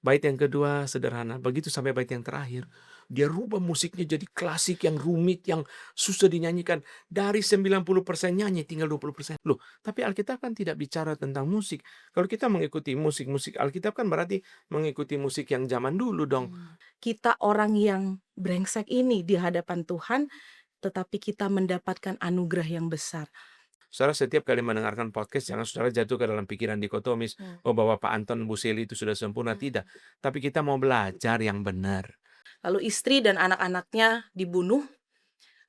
bait yang kedua sederhana, begitu sampai bait yang terakhir, dia rubah musiknya jadi klasik yang rumit, yang susah dinyanyikan. Dari 90% nyanyi tinggal 20%. Loh, tapi Alkitab kan tidak bicara tentang musik. Kalau kita mengikuti musik-musik Alkitab kan berarti mengikuti musik yang zaman dulu dong. Kita orang yang brengsek ini di hadapan Tuhan, tetapi kita mendapatkan anugerah yang besar. Saudara setiap kali mendengarkan podcast, jangan saudara jatuh ke dalam pikiran dikotomis, oh bahwa Pak Anton Buseli itu sudah sempurna, tidak. Tapi kita mau belajar yang benar. Lalu istri dan anak-anaknya dibunuh,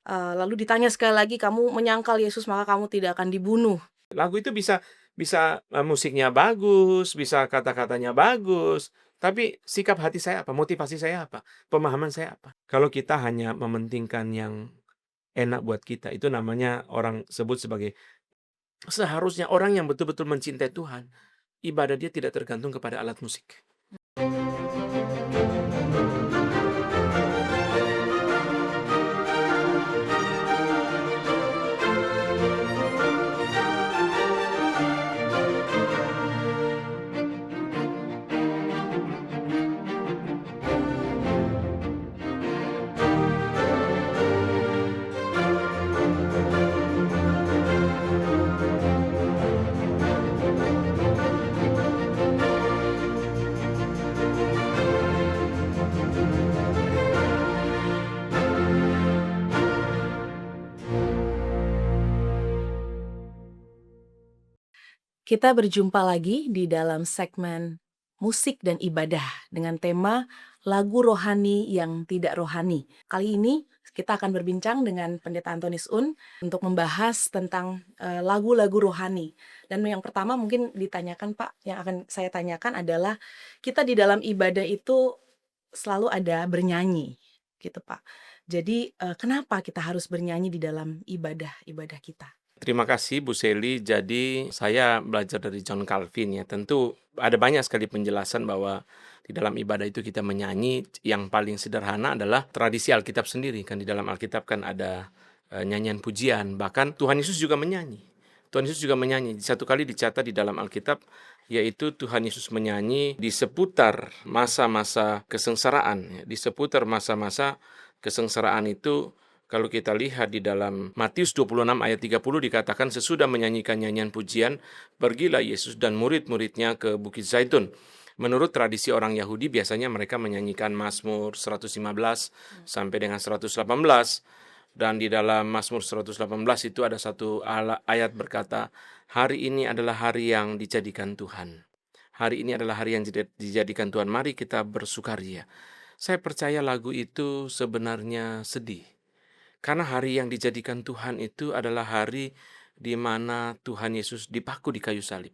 lalu ditanya sekali lagi, "Kamu menyangkal Yesus, maka kamu tidak akan dibunuh." Lagu itu bisa bisa musiknya bagus, bisa kata-katanya bagus, tapi sikap hati saya apa? Motivasi saya apa? Pemahaman saya apa? Kalau kita hanya mementingkan yang enak buat kita, itu namanya orang sebut sebagai seharusnya orang yang betul-betul mencintai Tuhan, ibadah dia tidak tergantung kepada alat musik. Kita berjumpa lagi di dalam segmen musik dan ibadah dengan tema lagu rohani yang tidak rohani. Kali ini kita akan berbincang dengan Pendeta Antonius Un untuk membahas tentang lagu-lagu rohani. Dan yang pertama mungkin ditanyakan Pak, yang akan saya tanyakan adalah kita di dalam ibadah itu selalu ada bernyanyi, gitu Pak. Jadi kenapa kita harus bernyanyi di dalam ibadah kita? Terima kasih Bu Seli. Jadi saya belajar dari John Calvin ya. Tentu ada banyak sekali penjelasan bahwa di dalam ibadah itu kita menyanyi. Yang paling sederhana adalah tradisi Alkitab sendiri. Kan di dalam Alkitab kan ada nyanyian pujian. Bahkan Tuhan Yesus juga menyanyi. Tuhan Yesus juga menyanyi. Satu kali dicatat di dalam Alkitab, yaitu Tuhan Yesus menyanyi di seputar masa-masa kesengsaraan. Di seputar masa-masa kesengsaraan itu, kalau kita lihat di dalam Matius 26 ayat 30 dikatakan sesudah menyanyikan nyanyian pujian, pergilah Yesus dan murid-muridnya ke Bukit Zaitun. Menurut tradisi orang Yahudi biasanya mereka menyanyikan Mazmur 115 sampai dengan 118. Dan di dalam Mazmur 118 itu ada satu ayat berkata, hari ini adalah hari yang dijadikan Tuhan. Hari ini adalah hari yang dijadikan Tuhan, mari kita bersukaria. Saya percaya lagu itu sebenarnya sedih. Karena hari yang dijadikan Tuhan itu adalah hari di mana Tuhan Yesus dipaku di kayu salib.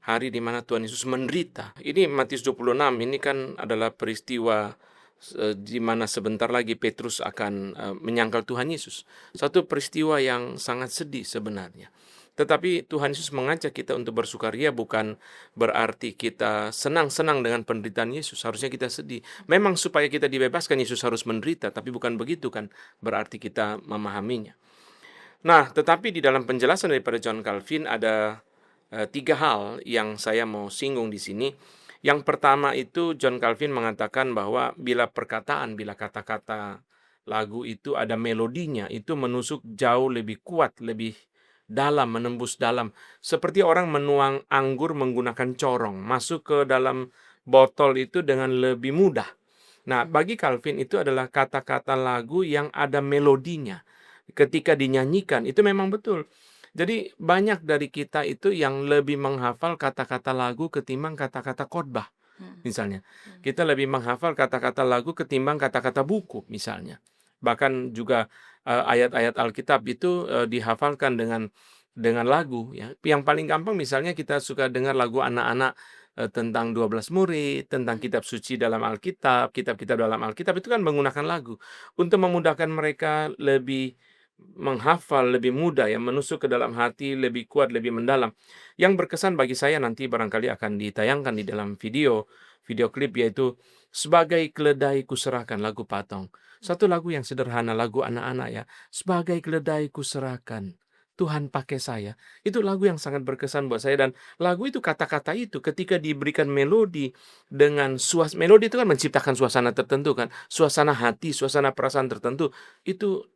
Hari di mana Tuhan Yesus menderita. Ini Matius 26, ini kan adalah peristiwa di mana sebentar lagi Petrus akan menyangkal Tuhan Yesus. Satu peristiwa yang sangat sedih sebenarnya. Tetapi Tuhan Yesus mengajak kita untuk bersukaria bukan berarti kita senang-senang dengan penderitaan Yesus. Harusnya kita sedih. Memang supaya kita dibebaskan Yesus harus menderita, tapi bukan begitu kan berarti kita memahaminya. Nah, tetapi di dalam penjelasan daripada John Calvin ada tiga hal yang saya mau singgung di sini. Yang pertama itu John Calvin mengatakan bahwa bila kata-kata lagu itu ada melodinya, itu menusuk jauh lebih kuat, lebih dalam, menembus dalam. Seperti orang menuang anggur menggunakan corong, masuk ke dalam botol itu dengan lebih mudah. Nah, bagi Calvin itu adalah kata-kata lagu yang ada melodinya. Ketika dinyanyikan, itu memang betul. Jadi banyak dari kita itu yang lebih menghafal kata-kata lagu ketimbang kata-kata khotbah, misalnya. Kita lebih menghafal kata-kata lagu ketimbang kata-kata buku, misalnya. Bahkan juga ayat-ayat Alkitab itu dihafalkan dengan lagu ya. Yang paling gampang misalnya kita suka dengar lagu anak-anak tentang 12 murid, tentang kitab suci dalam Alkitab, kitab-kitab dalam Alkitab itu kan menggunakan lagu untuk memudahkan mereka lebih menghafal, lebih mudah ya, menusuk ke dalam hati, lebih kuat, lebih mendalam. Yang berkesan bagi saya nanti barangkali akan ditayangkan di dalam video klip, yaitu Sebagai Keledai Kuserahkan, lagu Patong. Satu lagu yang sederhana, lagu anak-anak ya. Sebagai keledai kuserahkan, Tuhan pakai saya. Itu lagu yang sangat berkesan buat saya dan lagu itu kata-kata itu ketika diberikan melodi dengan melodi itu kan menciptakan suasana tertentu kan, suasana hati, suasana perasaan tertentu, itu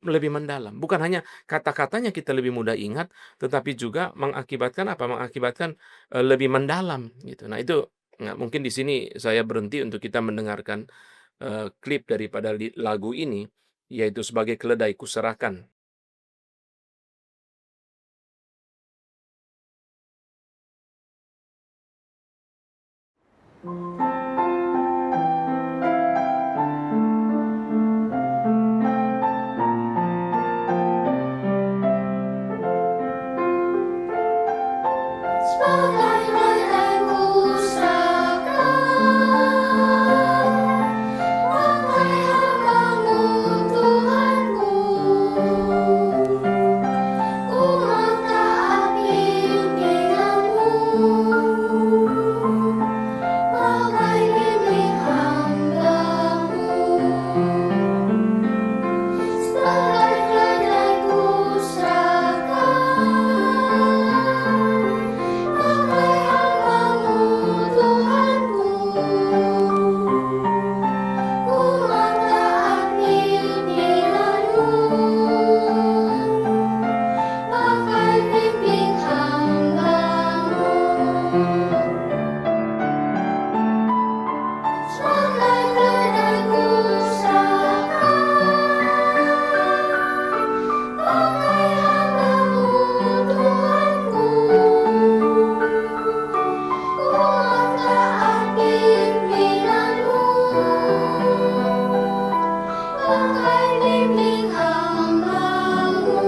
lebih mendalam. Bukan hanya kata-katanya kita lebih mudah ingat, tetapi juga mengakibatkan apa? Mengakibatkan, lebih mendalam gitu. Nah itu, nah mungkin di sini saya berhenti untuk kita mendengarkan, klip daripada lagu ini, yaitu Sebagai Keledai Kuserahkan. Sebagai ladang kusakan, pakai hamba-Mu Tuhanku. Ku mentaati bimbingan-Mu, pakai bimbing hamba-Mu. Sebagai ladang kusakan, pakai hamba-Mu Tuhanku. Ku mentaati bimbingan-Mu, pakai bimbing hamba-Mu. Sebagai ladang kusakan, pakai hamba-Mu Tuhanku. Ku mentaati bimbingan-Mu, pakai bimbing hamba-Mu,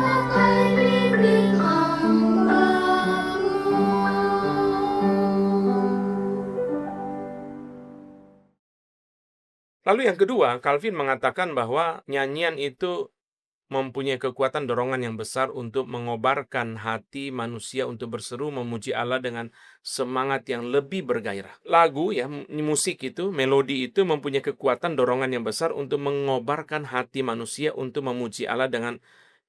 pakai bimbing hamba-Mu. Lalu yang kedua, Calvin mengatakan bahwa nyanyian itu mempunyai kekuatan dorongan yang besar untuk mengobarkan hati manusia untuk berseru memuji Allah dengan semangat yang lebih bergairah. Lagu ya, musik itu, melodi itu mempunyai kekuatan dorongan yang besar untuk mengobarkan hati manusia untuk memuji Allah dengan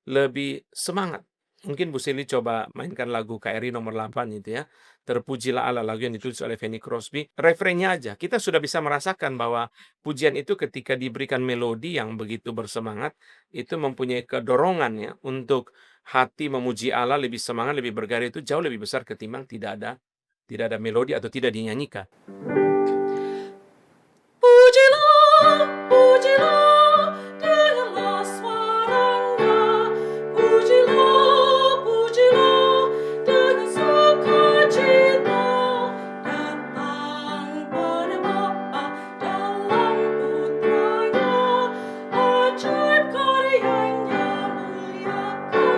lebih semangat. Mungkin Bu Sili coba mainkan lagu KRI nomor 8 itu ya. Terpujilah Allah, lagu yang ditulis oleh Fanny Crosby. Refrennya aja, kita sudah bisa merasakan bahwa pujian itu ketika diberikan melodi yang begitu bersemangat, itu mempunyai kedorongan ya untuk hati memuji Allah lebih semangat, lebih bergairah itu jauh lebih besar ketimbang tidak ada melodi atau tidak dinyanyikan. Pujilah, pujilah, dengarlah suaranya. Pujilah, pujilah, dengan sukacita. Datang pada Bapa dalam Putranya. Ajaib karyanya, muliakan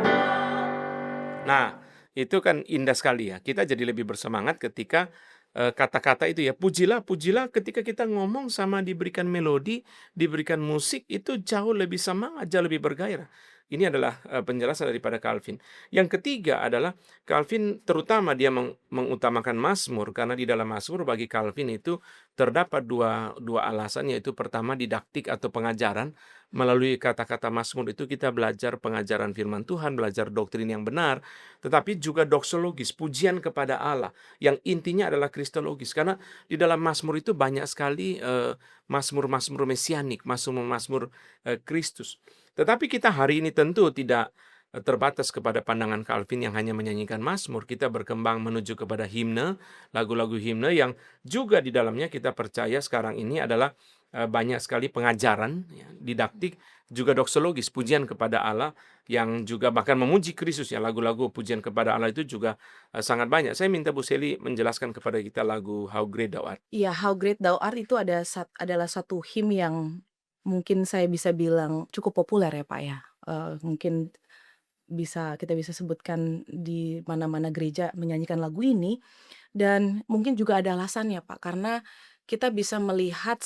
namanya. Nah, itu kan indah sekali ya. Kita jadi lebih bersemangat ketika kata-kata itu ya, pujilah, pujilah ketika kita ngomong sama diberikan melodi, diberikan musik itu jauh lebih semangat, jauh lebih bergairah. Ini adalah penjelasan daripada Calvin. Yang ketiga adalah Calvin terutama dia mengutamakan Mazmur karena di dalam Mazmur bagi Calvin itu terdapat dua alasan, yaitu pertama didaktik atau pengajaran. Melalui kata-kata Mazmur itu kita belajar pengajaran firman Tuhan, belajar doktrin yang benar, tetapi juga doksologis, pujian kepada Allah yang intinya adalah kristologis. Karena di dalam Mazmur itu banyak sekali Mazmur-Mazmur mesianik, Mazmur-Mazmur Kristus. Tetapi kita hari ini tentu tidak terbatas kepada pandangan Calvin yang hanya menyanyikan Mazmur. Kita berkembang menuju kepada himne, lagu-lagu himne yang juga di dalamnya kita percaya sekarang ini adalah banyak sekali pengajaran ya, didaktik, juga doksologis, pujian kepada Allah yang juga bahkan memuji Kristus ya. Lagu-lagu pujian kepada Allah itu juga sangat banyak. Saya minta Bu Seli menjelaskan kepada kita lagu How Great Thou Art. Iya, How Great Thou Art itu adalah satu hymn yang mungkin saya bisa bilang cukup populer ya Pak ya. Mungkin kita bisa sebutkan di mana-mana gereja menyanyikan lagu ini. Dan mungkin juga ada alasannya Pak, karena kita bisa melihat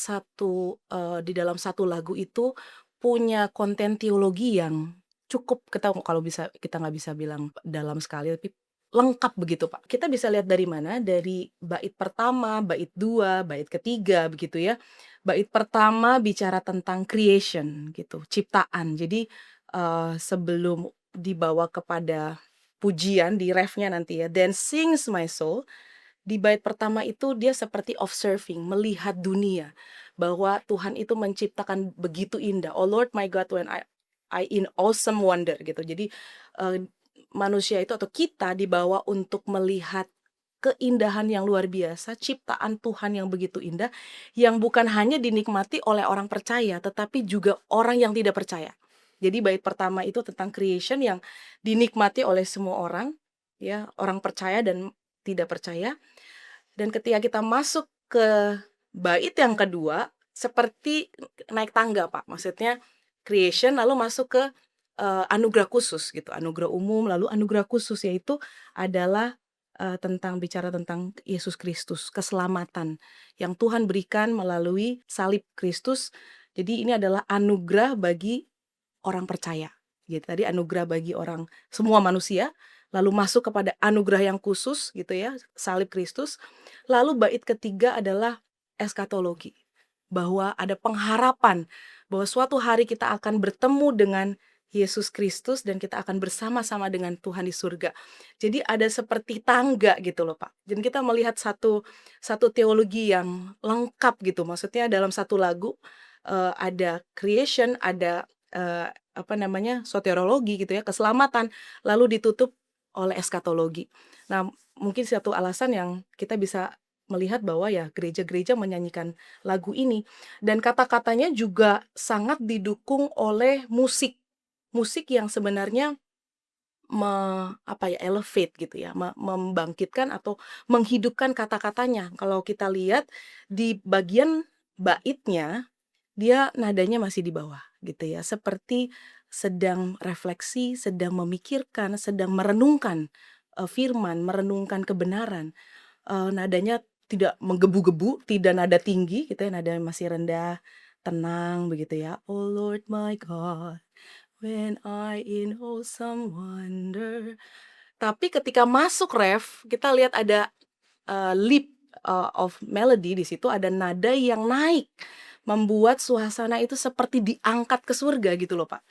di dalam satu lagu itu punya konten teologi yang cukup, kita nggak bisa bilang dalam sekali, tapi lengkap begitu Pak. Kita bisa lihat dari mana, dari bait pertama, bait 2, bait ketiga begitu ya. Bait pertama bicara tentang creation gitu, ciptaan. Jadi, sebelum dibawa kepada pujian di refnya nanti ya, "Then sings my soul." Di bait pertama itu dia seperti observing, melihat dunia, bahwa Tuhan itu menciptakan begitu indah. "Oh Lord my God, when I in awesome wonder," gitu. Jadi, eee, manusia itu atau kita dibawa untuk melihat keindahan yang luar biasa, ciptaan Tuhan yang begitu indah, yang bukan hanya dinikmati oleh orang percaya, tetapi juga orang yang tidak percaya. Jadi bait pertama itu tentang creation yang dinikmati oleh semua orang, ya, orang percaya dan tidak percaya. Dan ketika kita masuk ke bait yang kedua, seperti naik tangga, Pak. Maksudnya creation lalu masuk ke, anugerah khusus gitu, anugerah umum lalu anugerah khusus, yaitu adalah, tentang bicara tentang Yesus Kristus, keselamatan yang Tuhan berikan melalui salib Kristus. Jadi ini adalah anugerah bagi orang percaya, gitu. Tadi anugerah bagi orang semua manusia, lalu masuk kepada anugerah yang khusus gitu ya, salib Kristus. Lalu bait ketiga adalah eskatologi, bahwa ada pengharapan bahwa suatu hari kita akan bertemu dengan Yesus Kristus dan kita akan bersama-sama dengan Tuhan di surga. Jadi ada seperti tangga gitu loh, Pak. Dan kita melihat satu satu teologi yang lengkap gitu. Maksudnya dalam satu lagu, ada creation, ada, apa namanya, soteriologi gitu ya, keselamatan, lalu ditutup oleh eskatologi. Nah, mungkin satu alasan yang kita bisa melihat bahwa ya gereja-gereja menyanyikan lagu ini dan kata-katanya juga sangat didukung oleh musik. Musik yang sebenarnya apa ya, elevate gitu ya, membangkitkan atau menghidupkan kata-katanya. Kalau kita lihat di bagian baitnya, dia nadanya masih di bawah gitu ya, seperti sedang refleksi, sedang memikirkan, sedang merenungkan, firman, merenungkan kebenaran. Nadanya tidak menggebu-gebu, tidak nada tinggi gitu ya, nada masih rendah, tenang begitu ya. "Oh Lord my God, when I in awesome wonder." Tapi ketika masuk ref, kita lihat ada, leap, of melody di situ, ada nada yang naik, membuat suasana itu seperti diangkat ke surga gitu loh, Pak.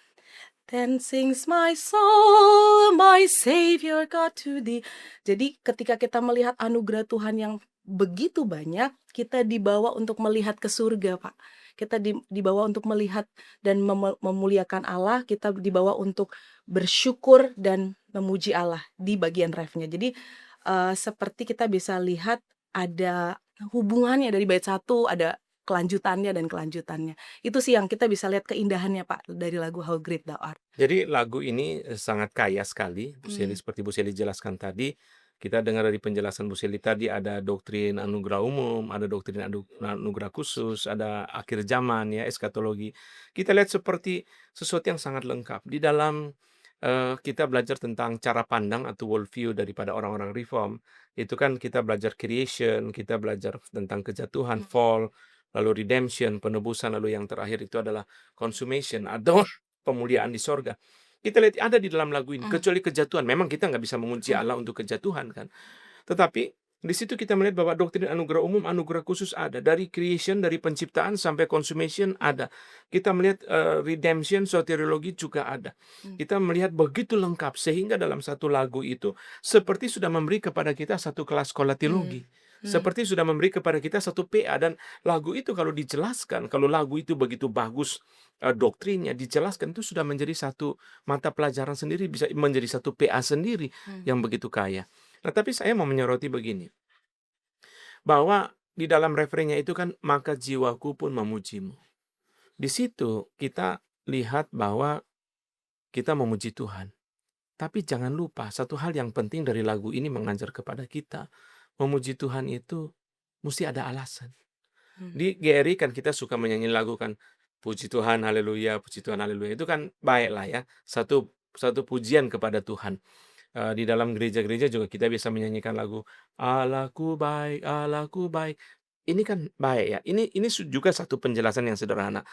"Then sings my soul, my Savior God to thee." Jadi ketika kita melihat anugerah Tuhan yang begitu banyak, kita dibawa untuk melihat ke surga, Pak. Kita dibawa untuk melihat dan memuliakan Allah, kita dibawa untuk bersyukur dan memuji Allah di bagian refnya. Jadi, seperti kita bisa lihat ada hubungannya dari bait satu, ada kelanjutannya dan kelanjutannya. Itu sih yang kita bisa lihat keindahannya, Pak, dari lagu How Great Thou Art. Jadi lagu ini sangat kaya sekali, Bu Seli, Mmm, seperti Bu Seli jelaskan tadi. Kita dengar dari penjelasan Bu Seli tadi ada doktrin anugerah umum, ada doktrin anugerah khusus, ada akhir zaman ya, eskatologi. Kita lihat seperti sesuatu yang sangat lengkap. Di dalam kita belajar tentang cara pandang atau worldview daripada orang-orang reform, itu kan kita belajar creation, kita belajar tentang kejatuhan, mhm, fall, lalu redemption, penebusan, lalu yang terakhir itu adalah consummation atau pemuliaan di sorga. Kita lihat ada di dalam lagu ini, mhm, kecuali kejatuhan. Memang kita nggak bisa mengunci mhm, Allah untuk kejatuhan kan. Tetapi di situ kita melihat bahwa doktrin anugerah umum, anugerah khusus ada. Dari creation, dari penciptaan sampai consummation ada. Kita melihat redemption, soteriologi juga ada. mmm, Kita melihat begitu lengkap sehingga dalam satu lagu itu seperti sudah memberi kepada kita satu kelas sekolah mmm, teologi. mmm, Seperti sudah memberi kepada kita satu PA dan lagu itu kalau dijelaskan, kalau lagu itu begitu bagus doktrinnya dijelaskan itu sudah menjadi satu mata pelajaran sendiri, bisa menjadi satu PA sendiri mmm, yang begitu kaya. Nah, tapi saya mau menyoroti begini, bahwa di dalam referennya itu kan, "Maka jiwaku pun memujimu." Di situ kita lihat bahwa kita memuji Tuhan. Tapi jangan lupa, satu hal yang penting dari lagu ini mengajar kepada kita, memuji Tuhan itu mesti ada alasan. mmm, Di GRI kan kita suka menyanyi lagu kan, "Puji Tuhan, haleluya, puji Tuhan, haleluya." Itu kan baiklah ya, satu satu pujian kepada Tuhan. Di dalam gereja-gereja juga kita bisa menyanyikan lagu, Allahku baik." Ini kan baik ya, ini juga satu penjelasan yang sederhana.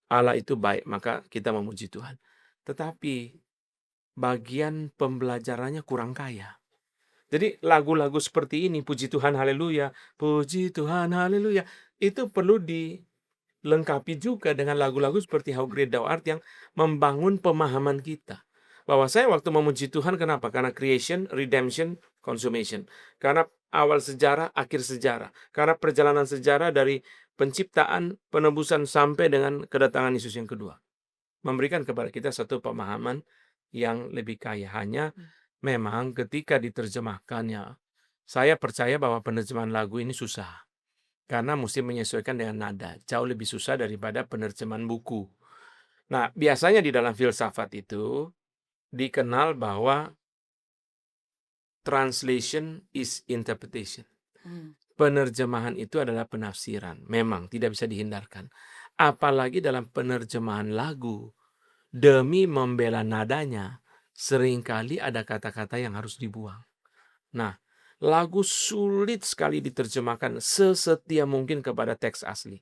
Allah itu baik, maka kita memuji Tuhan. Tetapi bagian pembelajarannya kurang kaya. Jadi lagu-lagu seperti ini, puji Tuhan haleluya, puji Tuhan haleluya, itu perlu lengkapi juga dengan lagu-lagu seperti How Great Thou Art yang membangun pemahaman kita. Bahwa saya waktu memuji Tuhan, kenapa? Karena creation, redemption, consummation. Karena awal sejarah, akhir sejarah. Karena perjalanan sejarah dari penciptaan, penebusan sampai dengan kedatangan Yesus yang kedua. Memberikan kepada kita satu pemahaman yang lebih kaya. Hanya memang ketika diterjemahkannya, saya percaya bahwa penerjemahan lagu ini susah. Karena mesti menyesuaikan dengan nada. Jauh lebih susah daripada penerjemahan buku. Nah, biasanya di dalam filsafat itu dikenal bahwa translation is interpretation. Penerjemahan itu adalah penafsiran. Memang tidak bisa dihindarkan. Apalagi dalam penerjemahan lagu. Demi membela nadanya, seringkali ada kata-kata yang harus dibuang. Nah, lagu sulit sekali diterjemahkan sesetia mungkin kepada teks asli.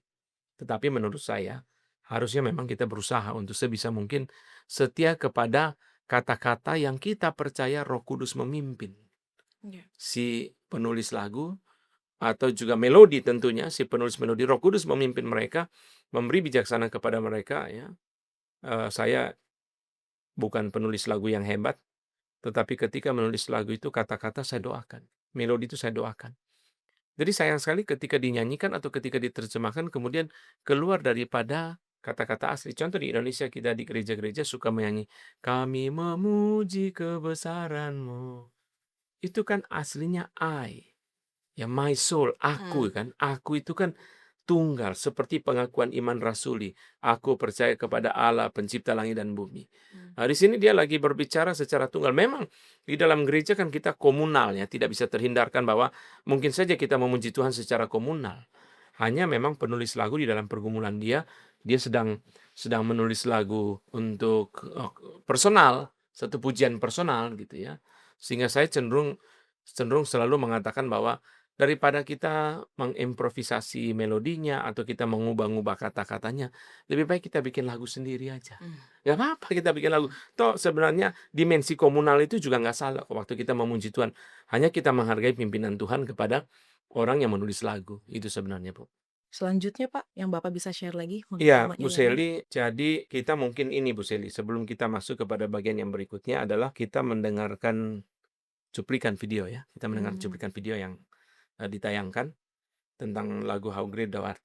Tetapi menurut saya, harusnya memang kita berusaha untuk sebisa mungkin setia kepada kata-kata yang kita percaya Roh Kudus memimpin. Si penulis lagu atau juga melodi tentunya, si penulis melodi, Roh Kudus memimpin mereka, memberi bijaksana kepada mereka. Ya, saya bukan penulis lagu yang hebat, tetapi ketika menulis lagu itu kata-kata saya doakan, melodi itu saya doakan. Jadi sayang sekali ketika dinyanyikan atau ketika diterjemahkan kemudian keluar daripada kata-kata asli. Contoh di Indonesia kita di gereja-gereja suka menyanyi, kami memuji kebesaran-Mu. Itu kan aslinya I. Ya, my soul, aku kan. Aku itu kan tunggal seperti pengakuan iman rasuli. Aku percaya kepada Allah pencipta langit dan bumi. Nah, di sini dia lagi berbicara secara tunggal. Memang di dalam gereja kan kita komunal ya, tidak bisa terhindarkan bahwa mungkin saja kita memuji Tuhan secara komunal. Hanya memang penulis lagu di dalam pergumulan dia sedang menulis lagu untuk personal, satu pujian personal gitu ya. Sehingga saya cenderung selalu mengatakan bahwa daripada kita mengimprovisasi melodinya atau kita mengubah-ubah kata-katanya, lebih baik kita bikin lagu sendiri aja. Gak apa-apa kita bikin lagu. Toh sebenarnya dimensi komunal itu juga gak salah waktu kita memuji Tuhan. Hanya kita menghargai pimpinan Tuhan kepada orang yang menulis lagu. Itu sebenarnya, Bu. Selanjutnya Pak, yang Bapak bisa share lagi Iya, mengenai Bu Seli. Jadi kita mungkin ini, Bu Seli, sebelum kita masuk kepada bagian yang berikutnya adalah kita mendengarkan cuplikan video ya. Kita mendengar cuplikan video yang ditayangkan tentang lagu How Great Thou Art.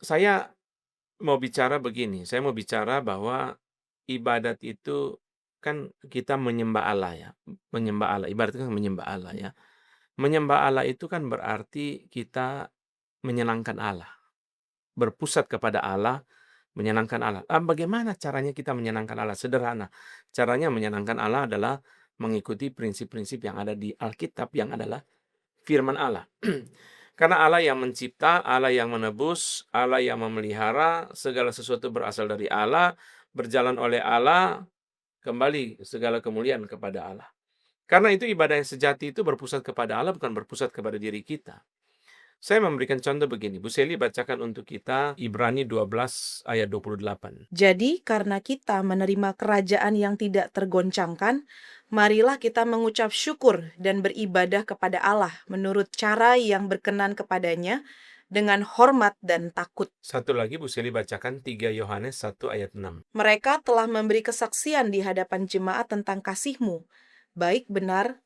saya mau bicara begini, saya mau bicara bahwa ibadat itu kan kita menyembah Allah ya, menyembah Allah, ibarat kan menyembah Allah ya. Menyembah Allah itu kan berarti kita menyenangkan Allah, berpusat kepada Allah, menyenangkan Allah. Bagaimana caranya kita menyenangkan Allah? Sederhana. Caranya menyenangkan Allah adalah mengikuti prinsip-prinsip yang ada di Alkitab yang adalah firman Allah. Karena Allah yang mencipta, Allah yang menebus, Allah yang memelihara, segala sesuatu berasal dari Allah, berjalan oleh Allah, kembali segala kemuliaan kepada Allah. Karena itu ibadah yang sejati itu berpusat kepada Allah, bukan berpusat kepada diri kita. Saya memberikan contoh begini, Bu Seli bacakan untuk kita Ibrani 12 ayat 28. Jadi, karena kita menerima kerajaan yang tidak tergoncangkan, marilah kita mengucap syukur dan beribadah kepada Allah menurut cara yang berkenan kepadanya dengan hormat dan takut. Satu lagi Bu Seli bacakan 3 Yohanes 1 ayat 6. Mereka telah memberi kesaksian di hadapan jemaat tentang kasih-Mu, baik benar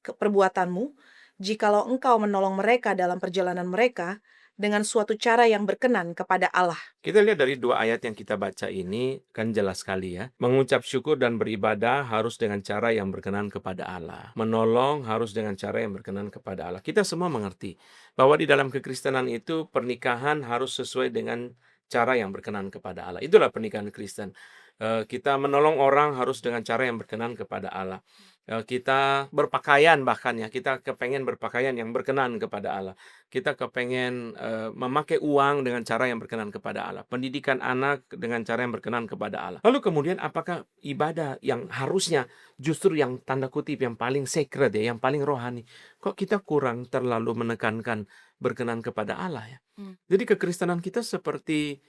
perbuatanmu, jikalau engkau menolong mereka dalam perjalanan mereka dengan suatu cara yang berkenan kepada Allah. Kita lihat dari 2 ayat yang kita baca ini, kan jelas sekali ya. Mengucap syukur dan beribadah harus dengan cara yang berkenan kepada Allah. Menolong harus dengan cara yang berkenan kepada Allah. Kita semua mengerti bahwa di dalam kekristenan itu pernikahan harus sesuai dengan cara yang berkenan kepada Allah. Itulah pernikahan Kristen. Kita menolong orang harus dengan cara yang berkenan kepada Allah. Kita berpakaian bahkan ya, kita kepengen berpakaian yang berkenan kepada Allah. Kita kepengen memakai uang dengan cara yang berkenan kepada Allah. Pendidikan anak dengan cara yang berkenan kepada Allah. Lalu kemudian apakah ibadah yang harusnya justru yang tanda kutip yang paling sacred ya, yang paling rohani, kok kita kurang terlalu menekankan berkenan kepada Allah ya? Jadi kekristenan kita seperti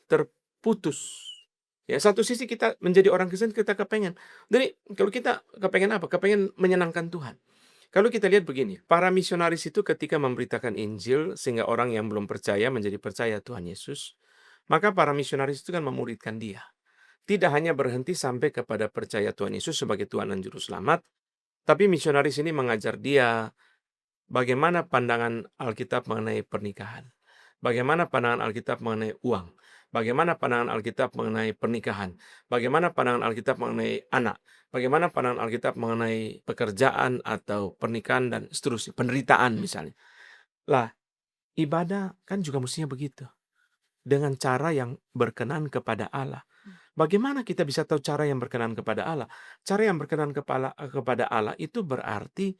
terputus. Ya, satu sisi kita menjadi orang Kristen kita kepengen. Jadi kalau kita kepengen apa? Kepengen menyenangkan Tuhan. Kalau kita lihat begini, para misionaris itu ketika memberitakan Injil sehingga orang yang belum percaya menjadi percaya Tuhan Yesus, maka para misionaris itu kan memuridkan dia. Tidak hanya berhenti sampai kepada percaya Tuhan Yesus sebagai Tuhan dan Juru Selamat, tapi misionaris ini mengajar dia bagaimana pandangan Alkitab mengenai pernikahan. Bagaimana pandangan Alkitab mengenai uang. Bagaimana pandangan Alkitab mengenai pernikahan. Bagaimana pandangan Alkitab mengenai anak. Bagaimana pandangan Alkitab mengenai pekerjaan atau pernikahan dan seterusnya. Penderitaan misalnya. Lah, ibadah kan juga mestinya begitu. Dengan cara yang berkenan kepada Allah. Bagaimana kita bisa tahu cara yang berkenan kepada Allah? Cara yang berkenan kepada Allah itu berarti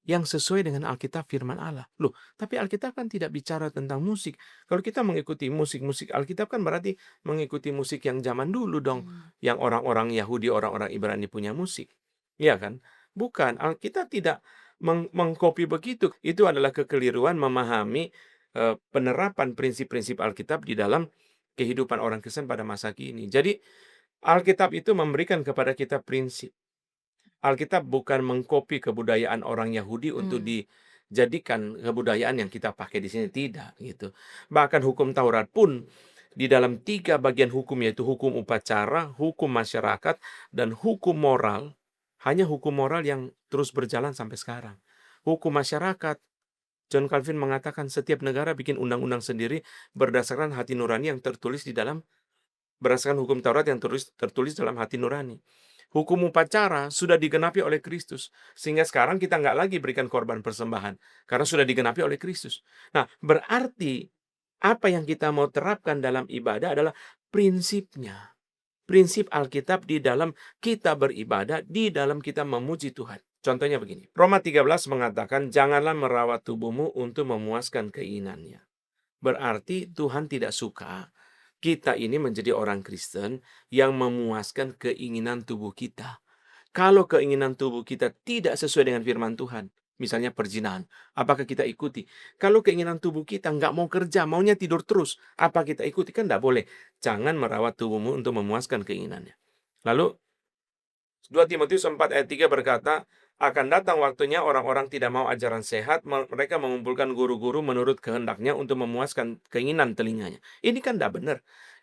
yang sesuai dengan Alkitab firman Allah. Loh, tapi Alkitab kan tidak bicara tentang musik. Kalau kita mengikuti musik-musik Alkitab kan berarti mengikuti musik yang zaman dulu dong. Yang orang-orang Yahudi, orang-orang Ibrani punya musik. Iya kan? Bukan, Alkitab tidak mengcopy begitu. Itu adalah kekeliruan memahami penerapan prinsip-prinsip Alkitab di dalam kehidupan orang Kristen pada masa kini. Jadi, Alkitab itu memberikan kepada kita prinsip. Alkitab bukan mengkopi kebudayaan orang Yahudi untuk dijadikan kebudayaan yang kita pakai di sini, tidak gitu. Bahkan hukum Taurat pun di dalam 3 bagian hukum, yaitu hukum upacara, hukum masyarakat, dan hukum moral. Hanya hukum moral yang terus berjalan sampai sekarang. Hukum masyarakat, John Calvin mengatakan setiap negara bikin undang-undang sendiri berdasarkan hati nurani yang tertulis di dalam, berdasarkan hukum Taurat yang tertulis dalam hati nurani. Hukum upacara sudah digenapi oleh Kristus. Sehingga sekarang kita nggak lagi berikan korban persembahan. Karena sudah digenapi oleh Kristus. Nah, berarti apa yang kita mau terapkan dalam ibadah adalah prinsipnya. Prinsip Alkitab di dalam kita beribadah, di dalam kita memuji Tuhan. Contohnya begini. Roma 13 mengatakan, janganlah merawat tubuhmu untuk memuaskan keinginannya. Berarti Tuhan tidak suka kita ini menjadi orang Kristen yang memuaskan keinginan tubuh kita. Kalau keinginan tubuh kita tidak sesuai dengan firman Tuhan, misalnya perzinahan, apakah kita ikuti? Kalau keinginan tubuh kita nggak mau kerja, maunya tidur terus, apa kita ikuti? Kan nggak boleh. Jangan merawat tubuhmu untuk memuaskan keinginannya. Lalu, 2 Timotius 4 ayat 3 berkata, akan datang waktunya orang-orang tidak mau ajaran sehat, mereka mengumpulkan guru-guru menurut kehendaknya untuk memuaskan keinginan telinganya. Ini kan tidak benar.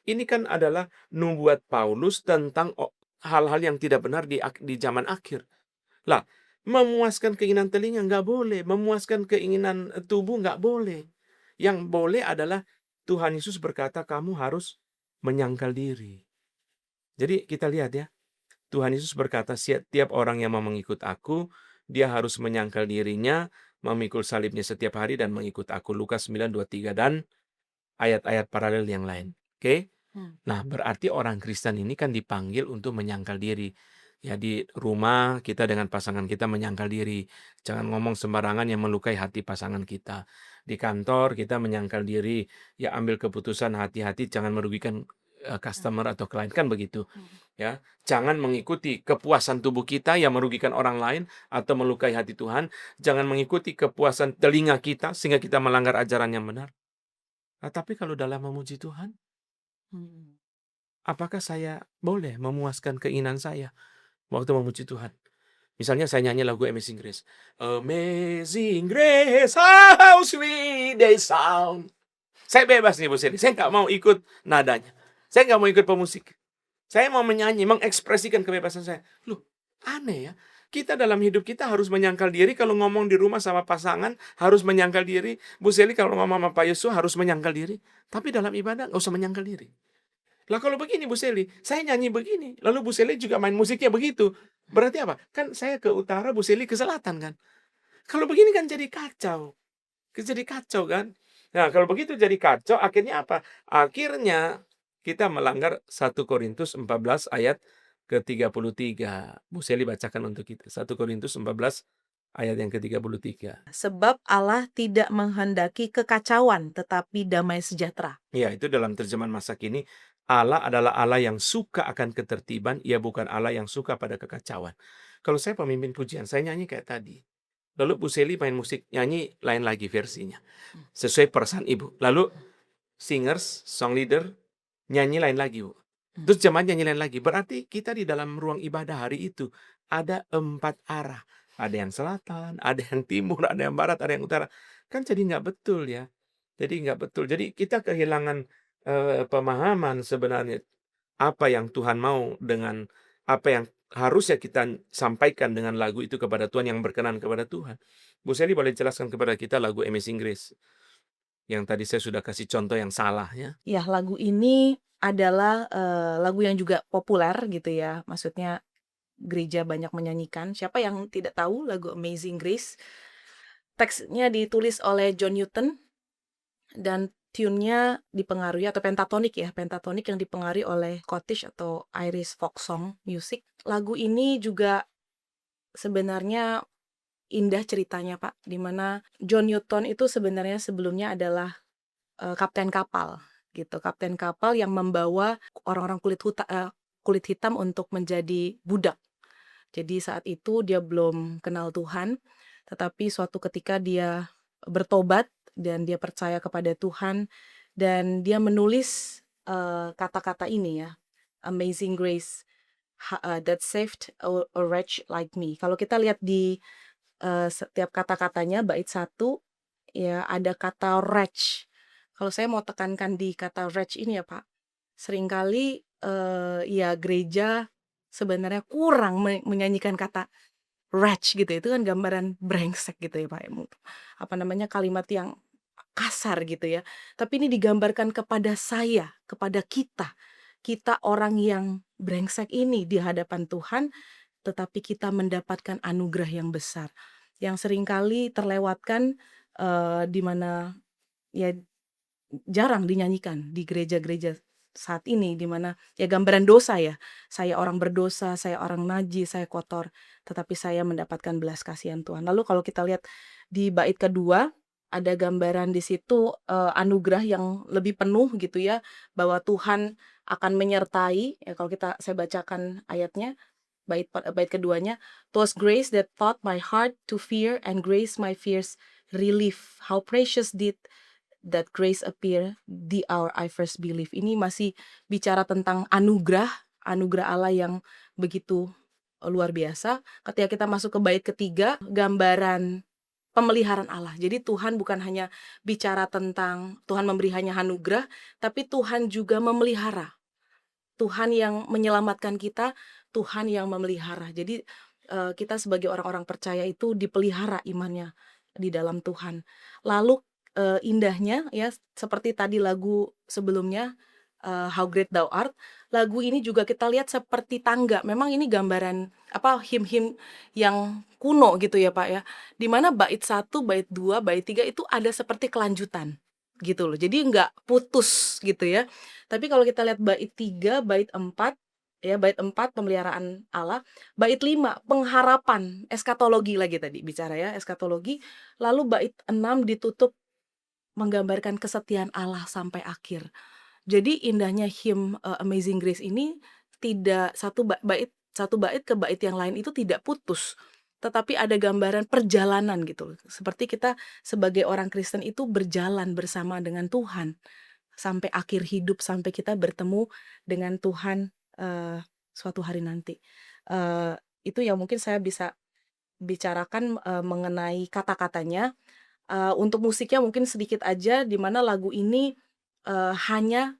Ini kan adalah nubuat Paulus tentang hal-hal yang tidak benar di zaman akhir. Lah, memuaskan keinginan telinga nggak boleh, memuaskan keinginan tubuh nggak boleh. Yang boleh adalah Tuhan Yesus berkata kamu harus menyangkal diri. Jadi kita lihat ya, Tuhan Yesus berkata setiap orang yang mau mengikut aku, dia harus menyangkal dirinya, memikul salibnya setiap hari dan mengikut aku. Lukas 9:23 dan ayat-ayat paralel yang lain. Oke? Nah, berarti orang Kristen ini kan dipanggil untuk menyangkal diri. Ya, di rumah kita dengan pasangan kita menyangkal diri. Jangan ngomong sembarangan yang melukai hati pasangan kita. Di kantor kita menyangkal diri. Ya, ambil keputusan hati-hati, jangan merugikan customer atau klien. Kan begitu. Ya, jangan mengikuti kepuasan tubuh kita yang merugikan orang lain atau melukai hati Tuhan. Jangan mengikuti kepuasan telinga kita sehingga kita melanggar ajaran yang benar. Nah, tapi kalau dalam memuji Tuhan, apakah saya boleh memuaskan keinginan saya waktu memuji Tuhan? Misalnya saya nyanyi lagu Amazing Grace. Amazing Grace, how sweet they sound. Saya bebas nih Bu Seli, saya nggak mau ikut nadanya. Saya nggak mau ikut pemusik. Saya mau menyanyi, mengekspresikan kebebasan saya. Loh, aneh ya. Kita dalam hidup kita harus menyangkal diri. Kalau ngomong di rumah sama pasangan, harus menyangkal diri. Bu Seli kalau ngomong sama Pak Yesus harus menyangkal diri. Tapi dalam ibadah nggak usah menyangkal diri. Lah kalau begini Bu Seli, saya nyanyi begini, lalu Bu Seli juga main musiknya begitu. Berarti apa? Kan saya ke utara, Bu Seli ke selatan kan? Kalau begini kan jadi kacau. Jadi kacau kan? Nah, kalau begitu jadi kacau, akhirnya apa? Akhirnya kita melanggar 1 Korintus 14 ayat ke-33. Bu Seli bacakan untuk kita. 1 Korintus 14 ayat yang ke-33. Sebab Allah tidak menghendaki kekacauan, tetapi damai sejahtera. Ya, itu dalam terjemahan masa kini. Allah adalah Allah yang suka akan ketertiban, ia bukan Allah yang suka pada kekacauan. Kalau saya pemimpin pujian, saya nyanyi kayak tadi. Lalu Bu Seli main musik, nyanyi lain lagi versinya. Sesuai perasaan Ibu. Lalu singers, song leader, nyanyi lain lagi, Bu. Terus jemaat nyanyi lain lagi. Berarti kita di dalam ruang ibadah hari itu ada 4 arah. Ada yang selatan, ada yang timur, ada yang barat, ada yang utara. Kan jadi nggak betul ya. Jadi nggak betul. Jadi kita kehilangan pemahaman sebenarnya apa yang Tuhan mau dengan apa yang harusnya kita sampaikan dengan lagu itu kepada Tuhan yang berkenan kepada Tuhan. Bu Seli boleh jelaskan kepada kita lagu Amazing Grace yang tadi saya sudah kasih contoh yang salah ya. Ya, lagu ini adalah lagu yang juga populer gitu ya. Maksudnya gereja banyak menyanyikan. Siapa yang tidak tahu lagu Amazing Grace? Teksnya ditulis oleh John Newton dan tune-nya dipengaruhi atau pentatonik yang dipengaruhi oleh Scottish atau Irish folk song music. Lagu ini juga sebenarnya indah ceritanya, Pak, di mana John Newton itu sebenarnya sebelumnya adalah kapten kapal gitu. Kapten kapal yang membawa orang-orang kulit hitam untuk menjadi budak. Jadi saat itu dia belum kenal Tuhan, tetapi suatu ketika dia bertobat dan dia percaya kepada Tuhan dan dia menulis kata-kata ini ya, Amazing Grace that saved a wretch like me. Kalau kita lihat di setiap kata-katanya bait 1 ya ada kata wretch. Kalau saya mau tekankan di kata wretch ini ya Pak, seringkali ya gereja sebenarnya kurang menyanyikan kata wretch gitu. Itu kan gambaran brengsek gitu ya Pak. Apa namanya kalimat yang kasar gitu ya. Tapi ini digambarkan kepada saya, kepada kita. Kita orang yang brengsek ini di hadapan Tuhan, tetapi kita mendapatkan anugerah yang besar. Yang seringkali terlewatkan di mana ya jarang dinyanyikan di gereja-gereja saat ini, di mana ya gambaran dosa ya. Saya orang berdosa, saya orang najis, saya kotor, tetapi saya mendapatkan belas kasihan Tuhan. Lalu kalau kita lihat di bait kedua, ada gambaran di situ anugerah yang lebih penuh gitu ya, bahwa Tuhan akan menyertai. Ya kalau saya bacakan ayatnya, bait keduanya, "'Twas grace that taught my heart to fear, and grace my fears relief. How precious did that grace appear the hour I first believe." Ini masih bicara tentang anugerah Allah yang begitu luar biasa. Ketika kita masuk ke bait ketiga, gambaran pemeliharaan Allah. Jadi Tuhan bukan hanya bicara tentang Tuhan memberi hanya anugerah, tapi Tuhan juga memelihara. Tuhan yang menyelamatkan kita, Tuhan yang memelihara. Jadi kita sebagai orang-orang percaya itu dipelihara imannya di dalam Tuhan. Lalu indahnya ya, seperti tadi lagu sebelumnya, How Great Thou Art, lagu ini juga kita lihat seperti tangga. Memang ini gambaran, him-him yang kuno gitu ya, Pak, ya. Di mana bait 1, bait 2, bait 3 itu ada seperti kelanjutan, gitu loh. Jadi nggak putus gitu ya. Tapi kalau kita lihat bait 3, bait 4, ya, bait 4 pemeliharaan Allah, bait 5 pengharapan, eskatologi lagi tadi bicara ya, eskatologi, lalu bait 6 ditutup menggambarkan kesetiaan Allah sampai akhir. Jadi indahnya hymn, Amazing Grace ini tidak satu bait ke bait yang lain itu tidak putus, tetapi ada gambaran perjalanan gitu loh. Seperti kita sebagai orang Kristen itu berjalan bersama dengan Tuhan sampai akhir hidup, sampai kita bertemu dengan Tuhan, suatu hari nanti. Itu yang mungkin saya bisa bicarakan, mengenai kata-katanya. Untuk musiknya mungkin sedikit aja, di mana lagu ini, hanya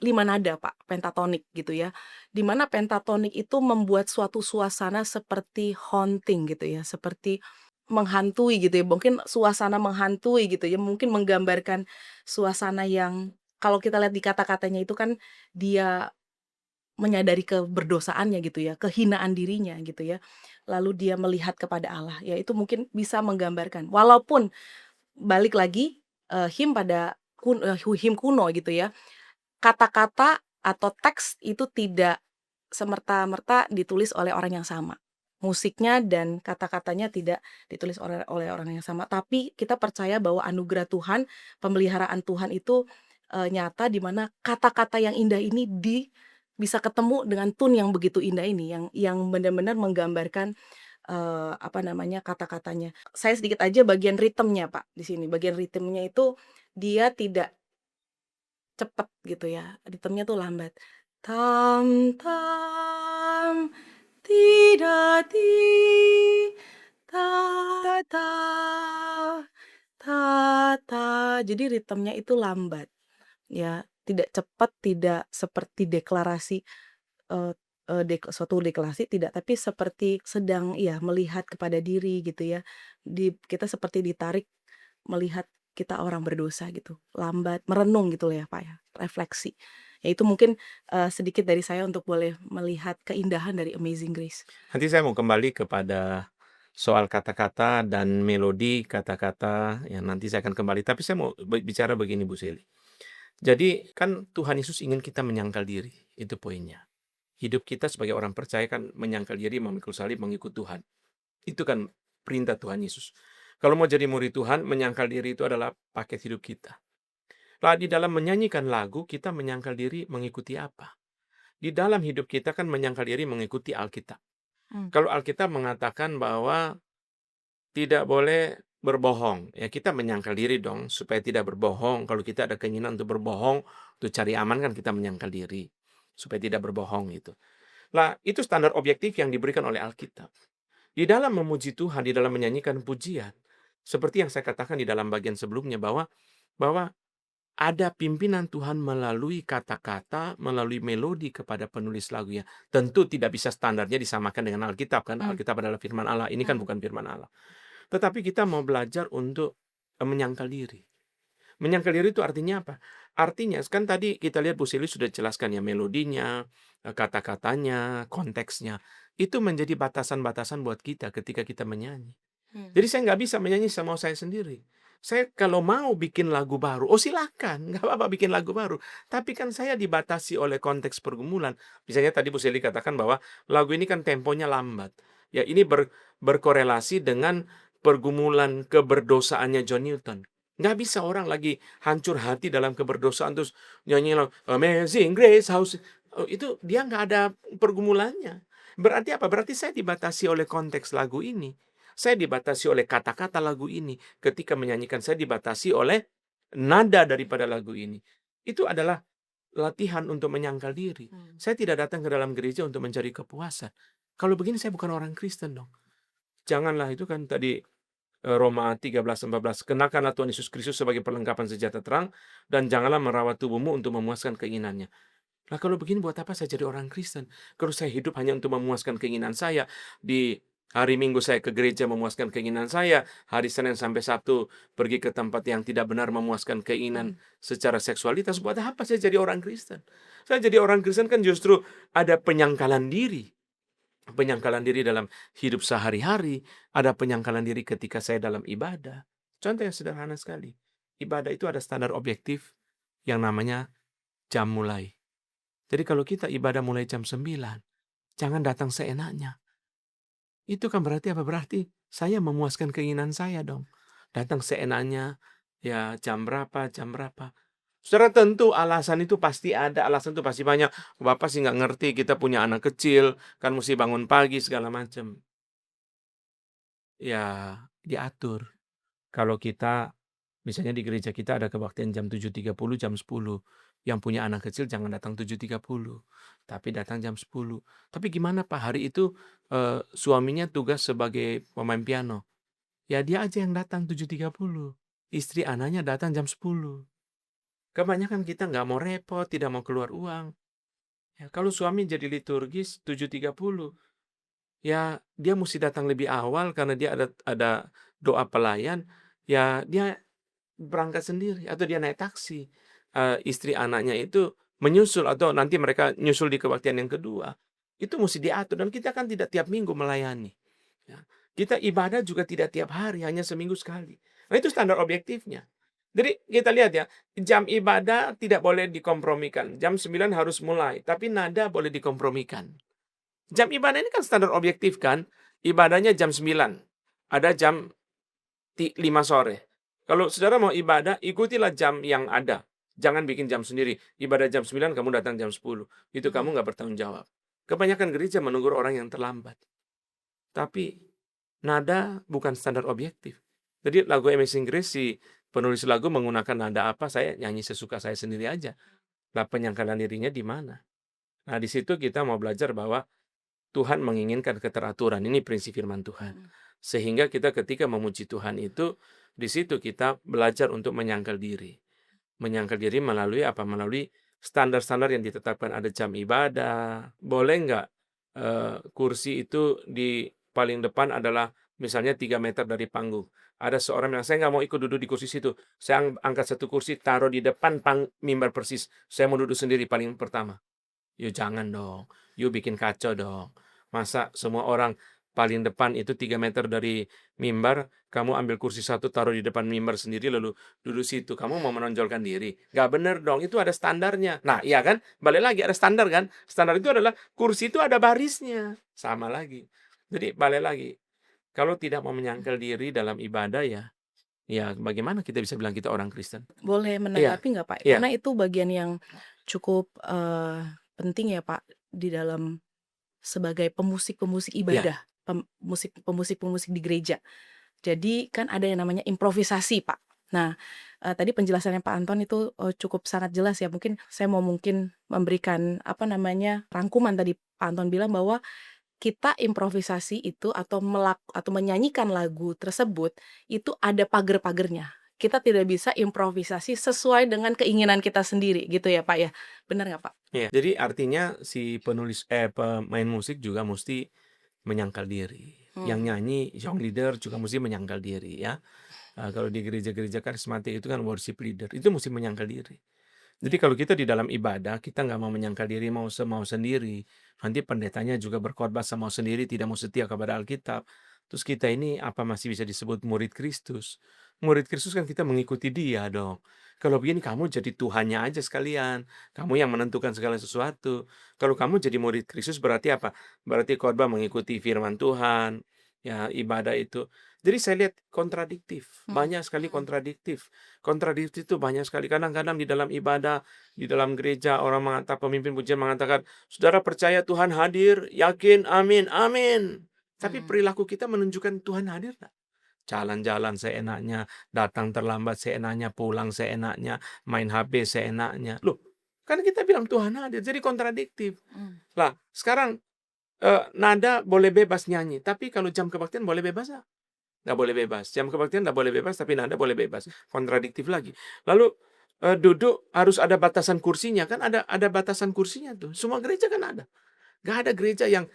5 nada, Pak, pentatonik gitu ya. Di mana pentatonik itu membuat suatu suasana seperti haunting gitu ya, seperti menghantui gitu ya, mungkin suasana menghantui gitu ya, mungkin menggambarkan suasana yang kalau kita lihat di kata-katanya itu kan dia menyadari keberdosaannya gitu ya, kehinaan dirinya gitu ya, lalu dia melihat kepada Allah, ya itu mungkin bisa menggambarkan. Walaupun balik lagi, him pada him kuno gitu ya, kata-kata atau teks itu tidak semerta-merta ditulis oleh orang yang sama. Musiknya dan kata-katanya tidak ditulis oleh orang yang sama, tapi kita percaya bahwa anugerah Tuhan, pemeliharaan Tuhan itu, nyata di mana kata-kata yang indah ini bisa ketemu dengan tune yang begitu indah ini, yang benar-benar menggambarkan, kata-katanya. Saya sedikit aja bagian ritmenya, Pak, di sini. Bagian ritmenya itu dia tidak cepet gitu ya, ritmenya tuh lambat. Tam tam, tidak ti, ta ta, ta ta. Jadi ritmenya itu lambat, ya. Tidak cepat, tidak seperti deklarasi, eee eee, suatu deklarasi tidak, tapi seperti sedang melihat kepada diri gitu ya. Kita seperti ditarik melihat kita orang berdosa gitu, lambat, merenung gitu ya, Pak, ya, refleksi. Ya itu mungkin, sedikit dari saya untuk boleh melihat keindahan dari Amazing Grace. Nanti saya mau kembali kepada soal kata-kata dan melodi kata-kata, yang nanti saya akan kembali. Tapi saya mau bicara begini, Bu Seli. Jadi kan Tuhan Yesus ingin kita menyangkal diri, itu poinnya. Hidup kita sebagai orang percaya kan menyangkal diri, memikul salib, mengikut Tuhan. Itu kan perintah Tuhan Yesus. Kalau mau jadi murid Tuhan, menyangkal diri itu adalah paket hidup kita. Lah di dalam menyanyikan lagu, kita menyangkal diri mengikuti apa? Di dalam hidup kita kan menyangkal diri mengikuti Alkitab. Kalau Alkitab mengatakan bahwa tidak boleh berbohong, ya kita menyangkal diri dong supaya tidak berbohong. Kalau kita ada keinginan untuk berbohong, untuk cari aman kan kita menyangkal diri supaya tidak berbohong gitu. Lah itu standar objektif yang diberikan oleh Alkitab. Di dalam memuji Tuhan, di dalam menyanyikan pujian, seperti yang saya katakan di dalam bagian sebelumnya bahwa ada pimpinan Tuhan melalui kata-kata, melalui melodi kepada penulis lagunya. Tentu tidak bisa standarnya disamakan dengan Alkitab kan. Alkitab adalah firman Allah, ini kan bukan firman Allah. Tetapi kita mau belajar untuk menyangkal diri. Menyangkal diri itu artinya apa? Artinya kan tadi kita lihat Bu Sili sudah jelaskan ya melodinya, kata-katanya, konteksnya. Itu menjadi batasan-batasan buat kita ketika kita menyanyi. Jadi saya nggak bisa menyanyi semau saya sendiri. Saya kalau mau bikin lagu baru, oh silakan, nggak apa-apa bikin lagu baru. Tapi kan saya dibatasi oleh konteks pergumulan. Misalnya tadi Bu Seli katakan bahwa lagu ini kan temponya lambat. Ya ini berkorelasi dengan pergumulan keberdosaannya John Newton. Nggak bisa orang lagi hancur hati dalam keberdosaan terus nyanyi lagu Amazing Grace House. Oh, itu dia nggak ada pergumulannya. Berarti apa? Berarti saya dibatasi oleh konteks lagu ini. Saya dibatasi oleh kata-kata lagu ini. Ketika menyanyikan, saya dibatasi oleh nada daripada lagu ini. Itu adalah latihan untuk menyangkal diri. Saya tidak datang ke dalam gereja untuk mencari kepuasan. Kalau begini saya bukan orang Kristen dong. Janganlah itu kan tadi Roma 13:14. Kenakanlah Tuhan Yesus Kristus sebagai perlengkapan senjata terang dan janganlah merawat tubuhmu untuk memuaskan keinginannya. Nah kalau begini buat apa saya jadi orang Kristen? Kalau saya hidup hanya untuk memuaskan keinginan saya di Hari Minggu saya ke gereja memuaskan keinginan saya, hari Senin sampai Sabtu pergi ke tempat yang tidak benar memuaskan keinginan secara seksualitas. Buat apa saya jadi orang Kristen? Saya jadi orang Kristen kan justru ada penyangkalan diri. Penyangkalan diri dalam hidup sehari-hari, ada penyangkalan diri ketika saya dalam ibadah. Contoh yang sederhana sekali. Ibadah itu ada standar objektif yang namanya jam mulai. Jadi kalau kita ibadah mulai jam 9, jangan datang seenaknya. Itu kan berarti apa? Berarti saya memuaskan keinginan saya dong. Datang seenaknya, ya jam berapa, jam berapa. Secara tentu alasan itu pasti ada, alasan itu pasti banyak. Bapak sih nggak ngerti, kita punya anak kecil, kan mesti bangun pagi segala macam. Ya, diatur. Kalau kita, misalnya di gereja kita ada kebaktian jam 7.30, jam 10. Yang punya anak kecil jangan datang 7.30, tapi datang jam 10. Tapi gimana Pak, hari itu suaminya tugas sebagai pemain piano. Ya dia aja yang datang 7.30. Istri anaknya datang jam 10. Kebanyakan kita nggak mau repot, tidak mau keluar uang. Ya, kalau suami jadi liturgis 7.30, ya dia mesti datang lebih awal karena dia ada doa pelayan, ya dia berangkat sendiri atau dia naik taksi. Istri anaknya itu menyusul atau nanti mereka nyusul di kebaktian yang kedua. Itu mesti diatur dan kita kan tidak tiap minggu melayani. Ya. Kita ibadah juga tidak tiap hari, hanya seminggu sekali. Nah itu standar objektifnya. Jadi kita lihat ya, jam ibadah tidak boleh dikompromikan. Jam 9 harus mulai, tapi nada boleh dikompromikan. Jam ibadah ini kan standar objektif kan, ibadahnya jam 9, ada jam 5 sore. Kalau saudara mau ibadah, ikutilah jam yang ada. Jangan bikin jam sendiri. Ibadah jam 9, kamu datang jam 10. Itu kamu nggak bertanggung jawab. Kebanyakan gereja menegur orang yang terlambat. Tapi nada bukan standar objektif. Jadi lagu Amazing Grace, si penulis lagu menggunakan nada apa, saya nyanyi sesuka saya sendiri aja. Lah penyangkalan dirinya di mana? Nah di situ kita mau belajar bahwa Tuhan menginginkan keteraturan. Ini prinsip firman Tuhan. Sehingga kita ketika memuji Tuhan itu, di situ kita belajar untuk menyangkal diri. Menyangkal diri melalui apa? Melalui standar-standar yang ditetapkan. Ada jam ibadah. Boleh nggak kursi itu di paling depan adalah misalnya 3 meter dari panggung. Ada seorang yang saya nggak mau ikut duduk di kursi situ. Saya angkat satu kursi, taruh di depan mimbar persis. Saya mau duduk sendiri paling pertama. Yo jangan dong, yo bikin kacau dong. Masa semua orang paling depan itu 3 meter dari mimbar, kamu ambil kursi satu taruh di depan mimbar sendiri lalu duduk situ. Kamu mau menonjolkan diri? Gak bener dong, itu ada standarnya. Nah iya kan, balik lagi ada standar kan. Standar itu adalah kursi itu ada barisnya. Sama lagi. Jadi balik lagi, kalau tidak mau menyangkal diri dalam ibadah ya bagaimana kita bisa bilang kita orang Kristen? Boleh Iya, menanggapi nggak Pak? iya. Karena itu bagian yang cukup penting ya Pak di dalam sebagai pemusik-pemusik Iya. ibadah, pemusik-pemusik di gereja. Jadi kan ada yang namanya improvisasi Pak. Nah, tadi penjelasannya Pak Anton itu cukup sangat jelas ya. Mungkin saya mau memberikan rangkuman tadi Pak Anton bilang bahwa kita improvisasi itu atau menyanyikan lagu tersebut itu ada pagar-pagernya. Kita tidak bisa improvisasi sesuai dengan keinginan kita sendiri gitu ya Pak ya. Benar nggak Pak? Iya, jadi artinya si pemain musik juga mesti menyangkal diri. Yang nyanyi, song leader juga mesti menyangkal diri ya. Kalau di gereja-gereja karismatik itu kan worship leader, itu mesti menyangkal diri. Jadi kalau kita di dalam ibadah, kita nggak mau menyangkal diri mau sendiri. Nanti pendetanya juga berkhotbah mau sendiri, tidak mau setia kepada Alkitab. Terus kita ini apa masih bisa disebut murid Kristus? Murid Kristus kan kita mengikuti dia dong. Kalau begini kamu jadi Tuhannya aja sekalian. Kamu yang menentukan segala sesuatu. Kalau kamu jadi murid Kristus berarti apa? Berarti khotbah mengikuti firman Tuhan. Ya, ibadah itu. Jadi saya lihat kontradiktif. Banyak sekali kontradiktif. Kontradiktif itu banyak sekali. Kadang-kadang di dalam ibadah, di dalam gereja, orang mengatakan, pemimpin pujian mengatakan, saudara percaya Tuhan hadir, yakin, amin, amin. Tapi perilaku kita menunjukkan Tuhan hadir tak? Jalan-jalan seenaknya, datang terlambat seenaknya, pulang seenaknya, main HP seenaknya. Loh, kan kita bilang Tuhan hadir, jadi kontradiktif. Lah, sekarang nada boleh bebas nyanyi, tapi kalau jam kebaktian boleh bebas nggak? Nggak boleh bebas. Jam kebaktian nggak boleh bebas, tapi nada boleh bebas. Kontradiktif lagi. Lalu duduk harus ada batasan kursinya, kan ada batasan kursinya tuh. Semua gereja kan ada. Nggak ada gereja yang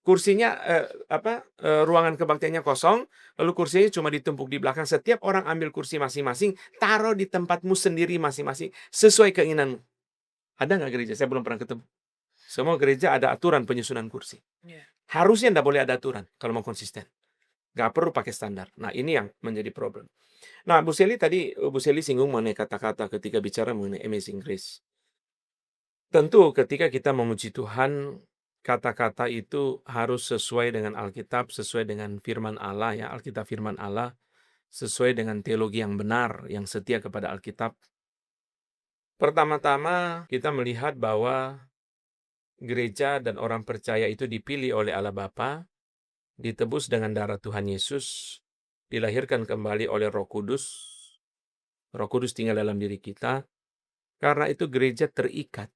kursinya, ruangan kebaktiannya kosong, lalu kursinya cuma ditumpuk di belakang. Setiap orang ambil kursi masing-masing, taruh di tempatmu sendiri masing-masing, sesuai keinginanmu. Ada nggak gereja? Saya belum pernah ketemu. Semua gereja ada aturan penyusunan kursi. Iya. Harusnya nggak boleh ada aturan kalau mau konsisten. Nggak perlu pakai standar. Nah, ini yang menjadi problem. Nah, Bu Seli singgung mengenai kata-kata ketika bicara mengenai Amazing Grace. Tentu ketika kita memuji Tuhan, kata-kata itu harus sesuai dengan Alkitab, sesuai dengan firman Allah, ya, Alkitab firman Allah, sesuai dengan teologi yang benar, yang setia kepada Alkitab. Pertama-tama kita melihat bahwa gereja dan orang percaya itu dipilih oleh Allah Bapa, ditebus dengan darah Tuhan Yesus, dilahirkan kembali oleh Roh Kudus. Roh Kudus tinggal dalam diri kita. Karena itu gereja terikat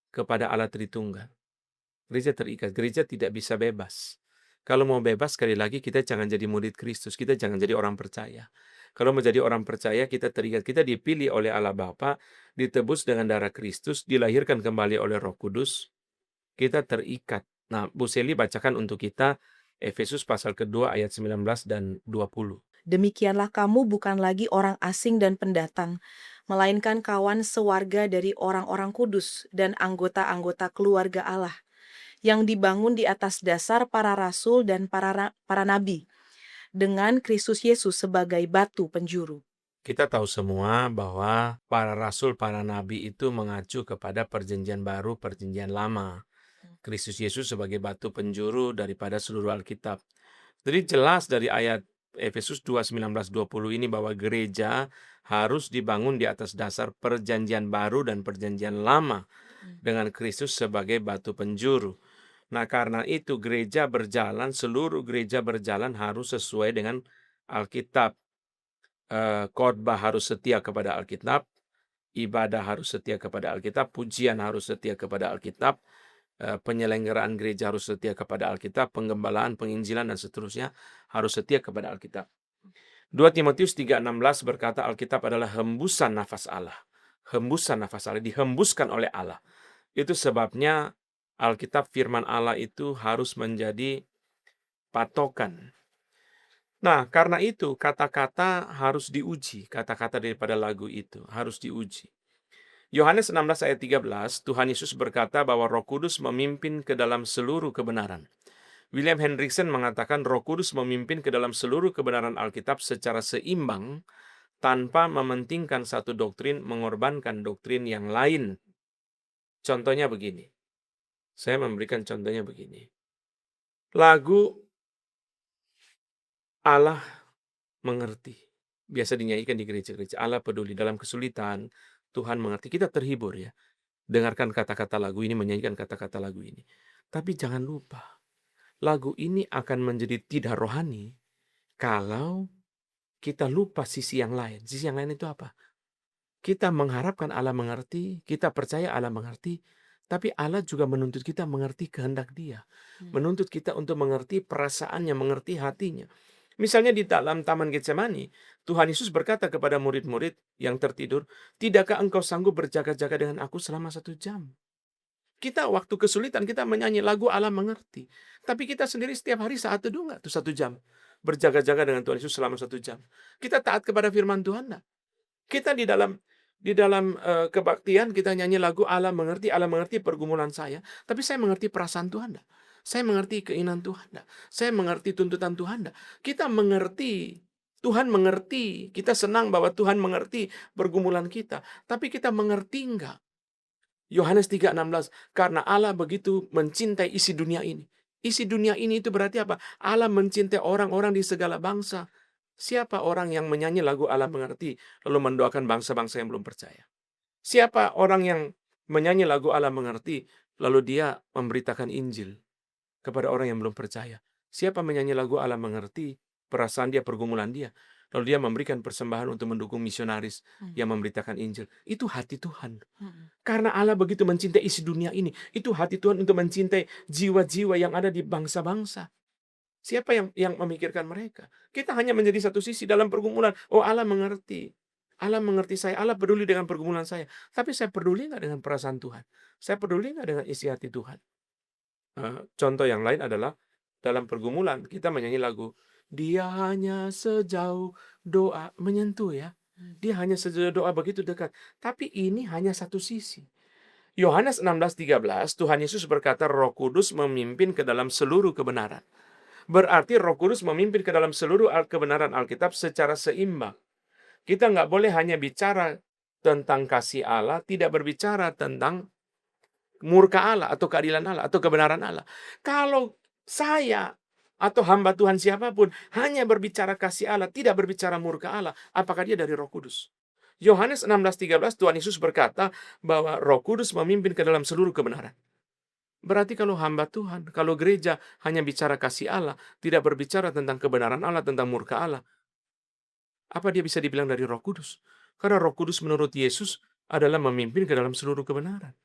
kepada Allah Tritunggal. Gereja terikat, gereja tidak bisa bebas. Kalau mau bebas, sekali lagi kita jangan jadi murid Kristus, kita jangan jadi orang percaya. Kalau mau jadi orang percaya, kita terikat, kita dipilih oleh Allah Bapa, ditebus dengan darah Kristus, dilahirkan kembali oleh Roh Kudus, kita terikat. Nah, Bu Seli bacakan untuk kita Efesus pasal kedua ayat 19 dan 20. Demikianlah kamu bukan lagi orang asing dan pendatang, melainkan kawan sewarga dari orang-orang kudus dan anggota-anggota keluarga Allah, yang dibangun di atas dasar para rasul dan para nabi, dengan Kristus Yesus sebagai batu penjuru. Kita tahu semua bahwa para rasul, para nabi itu mengacu kepada perjanjian baru, perjanjian lama. Kristus Yesus sebagai batu penjuru daripada seluruh Alkitab. Jadi jelas dari ayat Efesus 2, 19, 20 ini bahwa gereja harus dibangun di atas dasar perjanjian baru dan perjanjian lama dengan Kristus sebagai batu penjuru. Nah, karena itu gereja berjalan, seluruh gereja berjalan harus sesuai dengan Alkitab. Khotbah harus setia kepada Alkitab, ibadah harus setia kepada Alkitab, pujian harus setia kepada Alkitab, penyelenggaraan gereja harus setia kepada Alkitab, penggembalaan, penginjilan, dan seterusnya harus setia kepada Alkitab. 2 Timotius 3:16 berkata Alkitab adalah hembusan nafas Allah. Hembusan nafas Allah, dihembuskan oleh Allah. Itu sebabnya Alkitab firman Allah itu harus menjadi patokan. Nah, karena itu kata-kata harus diuji, kata-kata daripada lagu itu harus diuji. Yohanes 16 ayat 13, Tuhan Yesus berkata bahwa Roh Kudus memimpin ke dalam seluruh kebenaran. William Hendriksen mengatakan Roh Kudus memimpin ke dalam seluruh kebenaran Alkitab secara seimbang, tanpa mementingkan satu doktrin, mengorbankan doktrin yang lain. Contohnya begini. Saya memberikan contohnya begini. Lagu Allah mengerti. Biasa dinyanyikan di gereja-gereja. Allah peduli dalam kesulitan. Tuhan mengerti. Kita terhibur ya. Dengarkan kata-kata lagu ini, menyanyikan kata-kata lagu ini. Tapi jangan lupa. Lagu ini akan menjadi tidak rohani kalau kita lupa sisi yang lain. Sisi yang lain itu apa? Kita mengharapkan Allah mengerti, kita percaya Allah mengerti, tapi Allah juga menuntut kita mengerti kehendak Dia. Menuntut kita untuk mengerti perasaannya, mengerti hatinya. Misalnya di dalam Taman Getsemani, Tuhan Yesus berkata kepada murid-murid yang tertidur, "Tidakkah engkau sanggup berjaga-jaga dengan aku selama 1 jam?" Kita waktu kesulitan, kita menyanyi lagu Allah mengerti. Tapi kita sendiri setiap hari saat teduh nggak tuh 1 jam? Berjaga-jaga dengan Tuhan Yesus selama 1 jam. Kita taat kepada firman Tuhan nggak? Kita di dalam kebaktian kita nyanyi lagu Allah mengerti pergumulan saya. Tapi saya mengerti perasaan Tuhan nggak? Saya mengerti keinginan Tuhan nggak? Saya mengerti tuntutan Tuhan nggak? Kita mengerti, Tuhan mengerti. Kita senang bahwa Tuhan mengerti pergumulan kita. Tapi kita mengerti nggak? Yohanes 3:16, karena Allah begitu mencintai isi dunia ini. Isi dunia ini itu berarti apa? Allah mencintai orang-orang di segala bangsa. Siapa orang yang menyanyi lagu Allah mengerti, lalu mendoakan bangsa-bangsa yang belum percaya? Siapa orang yang menyanyi lagu Allah mengerti, lalu dia memberitakan Injil kepada orang yang belum percaya? Siapa menyanyi lagu Allah mengerti, perasaan dia, pergumulan dia, lalu dia memberikan persembahan untuk mendukung misionaris yang memberitakan Injil? Itu hati Tuhan. Karena Allah begitu mencintai isi dunia ini, itu hati Tuhan untuk mencintai jiwa-jiwa yang ada di bangsa-bangsa. Siapa yang memikirkan mereka? Kita hanya menjadi satu sisi dalam pergumulan. Oh, Allah mengerti. Allah mengerti saya. Allah peduli dengan pergumulan saya. Tapi saya peduli nggak dengan perasaan Tuhan? Saya peduli nggak dengan isi hati Tuhan? Contoh yang lain adalah dalam pergumulan kita menyanyi lagu, dia hanya sejauh doa menyentuh ya. Dia hanya sejauh doa begitu dekat. Tapi ini hanya satu sisi. Yohanes 16:13, Tuhan Yesus berkata, Roh Kudus memimpin ke dalam seluruh kebenaran. Berarti Roh Kudus memimpin ke dalam seluruh kebenaran Alkitab secara seimbang. Kita nggak boleh hanya bicara tentang kasih Allah, tidak berbicara tentang murka Allah atau keadilan Allah atau kebenaran Allah. Kalau saya atau hamba Tuhan siapapun hanya berbicara kasih Allah, tidak berbicara murka Allah, apakah dia dari Roh Kudus? Yohanes 16:13 Tuhan Yesus berkata bahwa Roh Kudus memimpin ke dalam seluruh kebenaran. Berarti kalau hamba Tuhan, kalau gereja hanya bicara kasih Allah, tidak berbicara tentang kebenaran Allah, tentang murka Allah, apa dia bisa dibilang dari Roh Kudus? Karena Roh Kudus menurut Yesus adalah memimpin ke dalam seluruh kebenaran.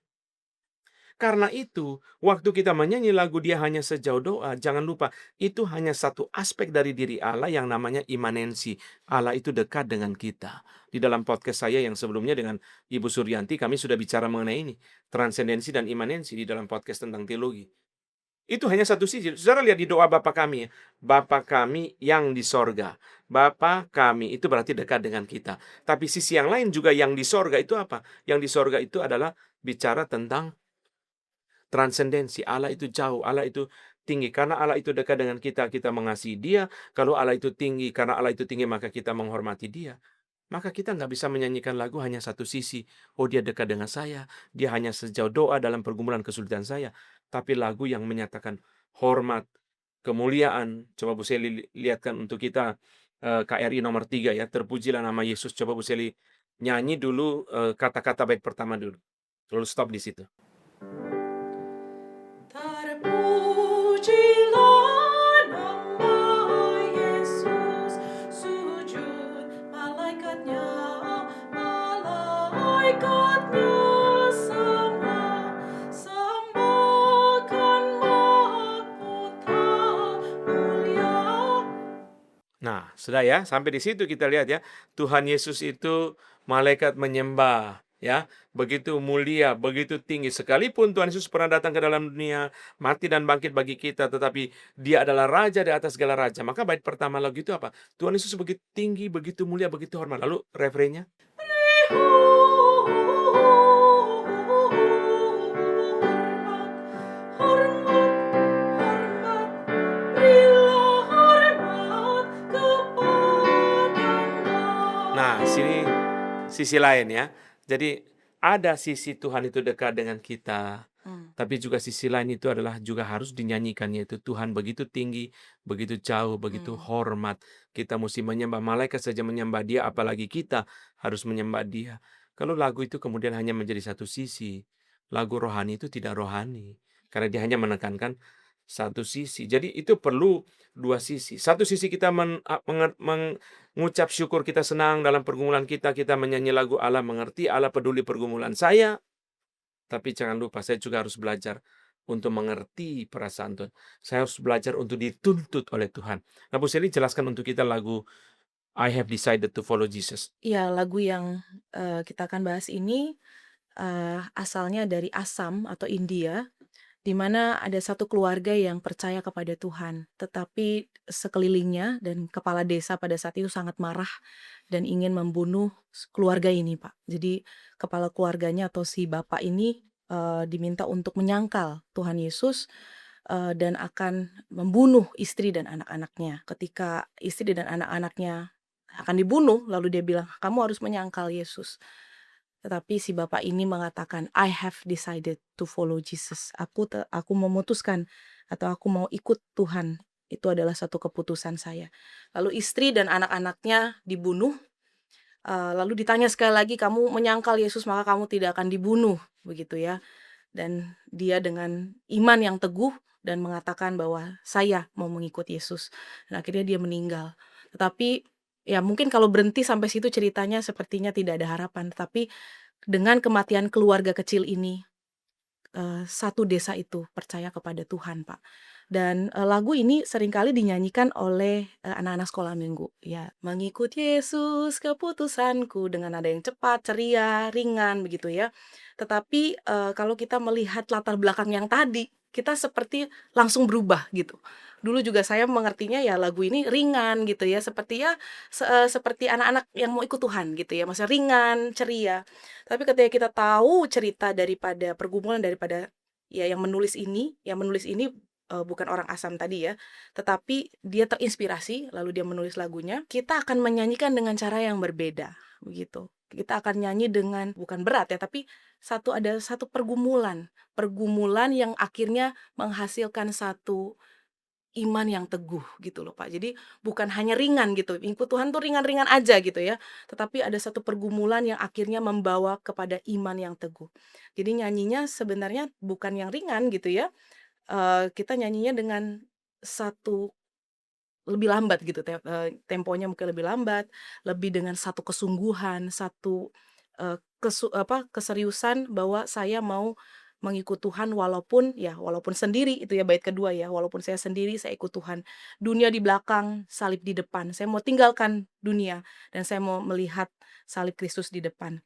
Karena itu, waktu kita menyanyi lagu Dia Hanya Sejauh Doa, jangan lupa, itu hanya satu aspek dari diri Allah yang namanya imanensi. Allah itu dekat dengan kita. Di dalam podcast saya yang sebelumnya dengan Ibu Suryanti, kami sudah bicara mengenai ini. Transendensi dan imanensi di dalam podcast tentang teologi. Itu hanya satu sisi. Saudara lihat di doa Bapa kami ya. Bapa kami yang di sorga. Bapa kami itu berarti dekat dengan kita. Tapi sisi yang lain juga yang di sorga itu apa? Yang di sorga itu adalah bicara tentang transendensi. Allah itu jauh, Allah itu tinggi. Karena Allah itu dekat dengan kita, kita mengasihi Dia. Kalau Allah itu tinggi, karena Allah itu tinggi, maka kita menghormati Dia. Maka kita nggak bisa menyanyikan lagu hanya satu sisi. Oh, Dia dekat dengan saya. Dia hanya sejauh doa dalam pergumulan kesulitan saya. Tapi lagu yang menyatakan hormat, kemuliaan. Coba Bu Seli lihatkan untuk kita KRI nomor 3 ya. Terpujilah nama Yesus. Coba Bu Seli nyanyi dulu kata-kata baik pertama dulu. Lalu stop di situ. Terpujilah nama Yesus, sujud malaikatnya semua, sembahkan mahkota mulia. Nah, sudah ya, sampai di situ kita lihat ya, Tuhan Yesus itu malaikat menyembah, ya, begitu mulia, begitu tinggi. Sekalipun Tuhan Yesus pernah datang ke dalam dunia, mati dan bangkit bagi kita, tetapi Dia adalah Raja di atas segala raja. Maka bait pertama lagu itu apa? Tuhan Yesus begitu tinggi, begitu mulia, begitu hormat. Lalu refrennya, nah, sini sisi lain ya. Jadi ada sisi Tuhan itu dekat dengan kita, tapi juga sisi lain itu adalah juga harus dinyanyikan, yaitu Tuhan begitu tinggi, begitu jauh, begitu hormat. Kita mesti menyembah, malaikat saja menyembah Dia, apalagi kita harus menyembah Dia. Kalau lagu itu kemudian hanya menjadi satu sisi, lagu rohani itu tidak rohani, karena dia hanya menekankan satu sisi. Jadi itu perlu dua sisi. Satu sisi kita mengucap syukur, kita senang dalam pergumulan kita menyanyi lagu Allah mengerti, Allah peduli pergumulan saya. Tapi jangan lupa, saya juga harus belajar untuk mengerti perasaan Tuhan. Saya harus belajar untuk dituntut oleh Tuhan. Nah, Bu Seli jelaskan untuk kita lagu I Have Decided to Follow Jesus. Ya, lagu yang kita akan bahas ini asalnya dari Assam atau India, di mana ada satu keluarga yang percaya kepada Tuhan, tetapi sekelilingnya dan kepala desa pada saat itu sangat marah dan ingin membunuh keluarga ini, Pak. Jadi kepala keluarganya atau si bapak ini diminta untuk menyangkal Tuhan Yesus dan akan membunuh istri dan anak-anaknya. Ketika istri dan anak-anaknya akan dibunuh, lalu dia bilang, kamu harus menyangkal Yesus. Tetapi si bapak ini mengatakan, I have decided to follow Jesus. Aku memutuskan atau aku mau ikut Tuhan. Itu adalah satu keputusan saya. Lalu istri dan anak-anaknya dibunuh. Lalu ditanya sekali lagi, kamu menyangkal Yesus maka kamu tidak akan dibunuh, begitu ya. Dan dia dengan iman yang teguh dan mengatakan bahwa saya mau mengikut Yesus. Dan akhirnya dia meninggal. Tetapi ya mungkin kalau berhenti sampai situ ceritanya sepertinya tidak ada harapan. Tetapi dengan kematian keluarga kecil ini, satu desa itu percaya kepada Tuhan, Pak. Dan lagu ini seringkali dinyanyikan oleh anak-anak sekolah minggu. Ya, mengikut Yesus keputusanku, dengan nada yang cepat, ceria, ringan, begitu ya. Tetapi kalau kita melihat latar belakang yang tadi, kita seperti langsung berubah gitu. Dulu juga saya mengertinya ya lagu ini ringan gitu ya, seperti ya seperti anak-anak yang mau ikut Tuhan gitu ya, maksudnya ringan, ceria. Tapi ketika kita tahu cerita daripada pergumulan daripada ya yang menulis ini bukan orang asam tadi ya, tetapi dia terinspirasi lalu dia menulis lagunya, kita akan menyanyikan dengan cara yang berbeda begitu. Kita akan nyanyi dengan bukan berat ya, tapi ada satu pergumulan, pergumulan yang akhirnya menghasilkan satu iman yang teguh gitu loh, Pak. Jadi bukan hanya ringan gitu, ikut Tuhan tuh ringan-ringan aja gitu ya, tetapi ada satu pergumulan yang akhirnya membawa kepada iman yang teguh. Jadi nyanyinya sebenarnya bukan yang ringan gitu ya, kita nyanyinya dengan satu lebih lambat gitu, temponya mungkin lebih lambat, lebih dengan satu kesungguhan, satu, keseriusan bahwa saya mau mengikut Tuhan walaupun sendiri itu ya bait kedua ya, walaupun saya sendiri saya ikut Tuhan. Dunia di belakang, salib di depan. Saya mau tinggalkan dunia dan saya mau melihat salib Kristus di depan.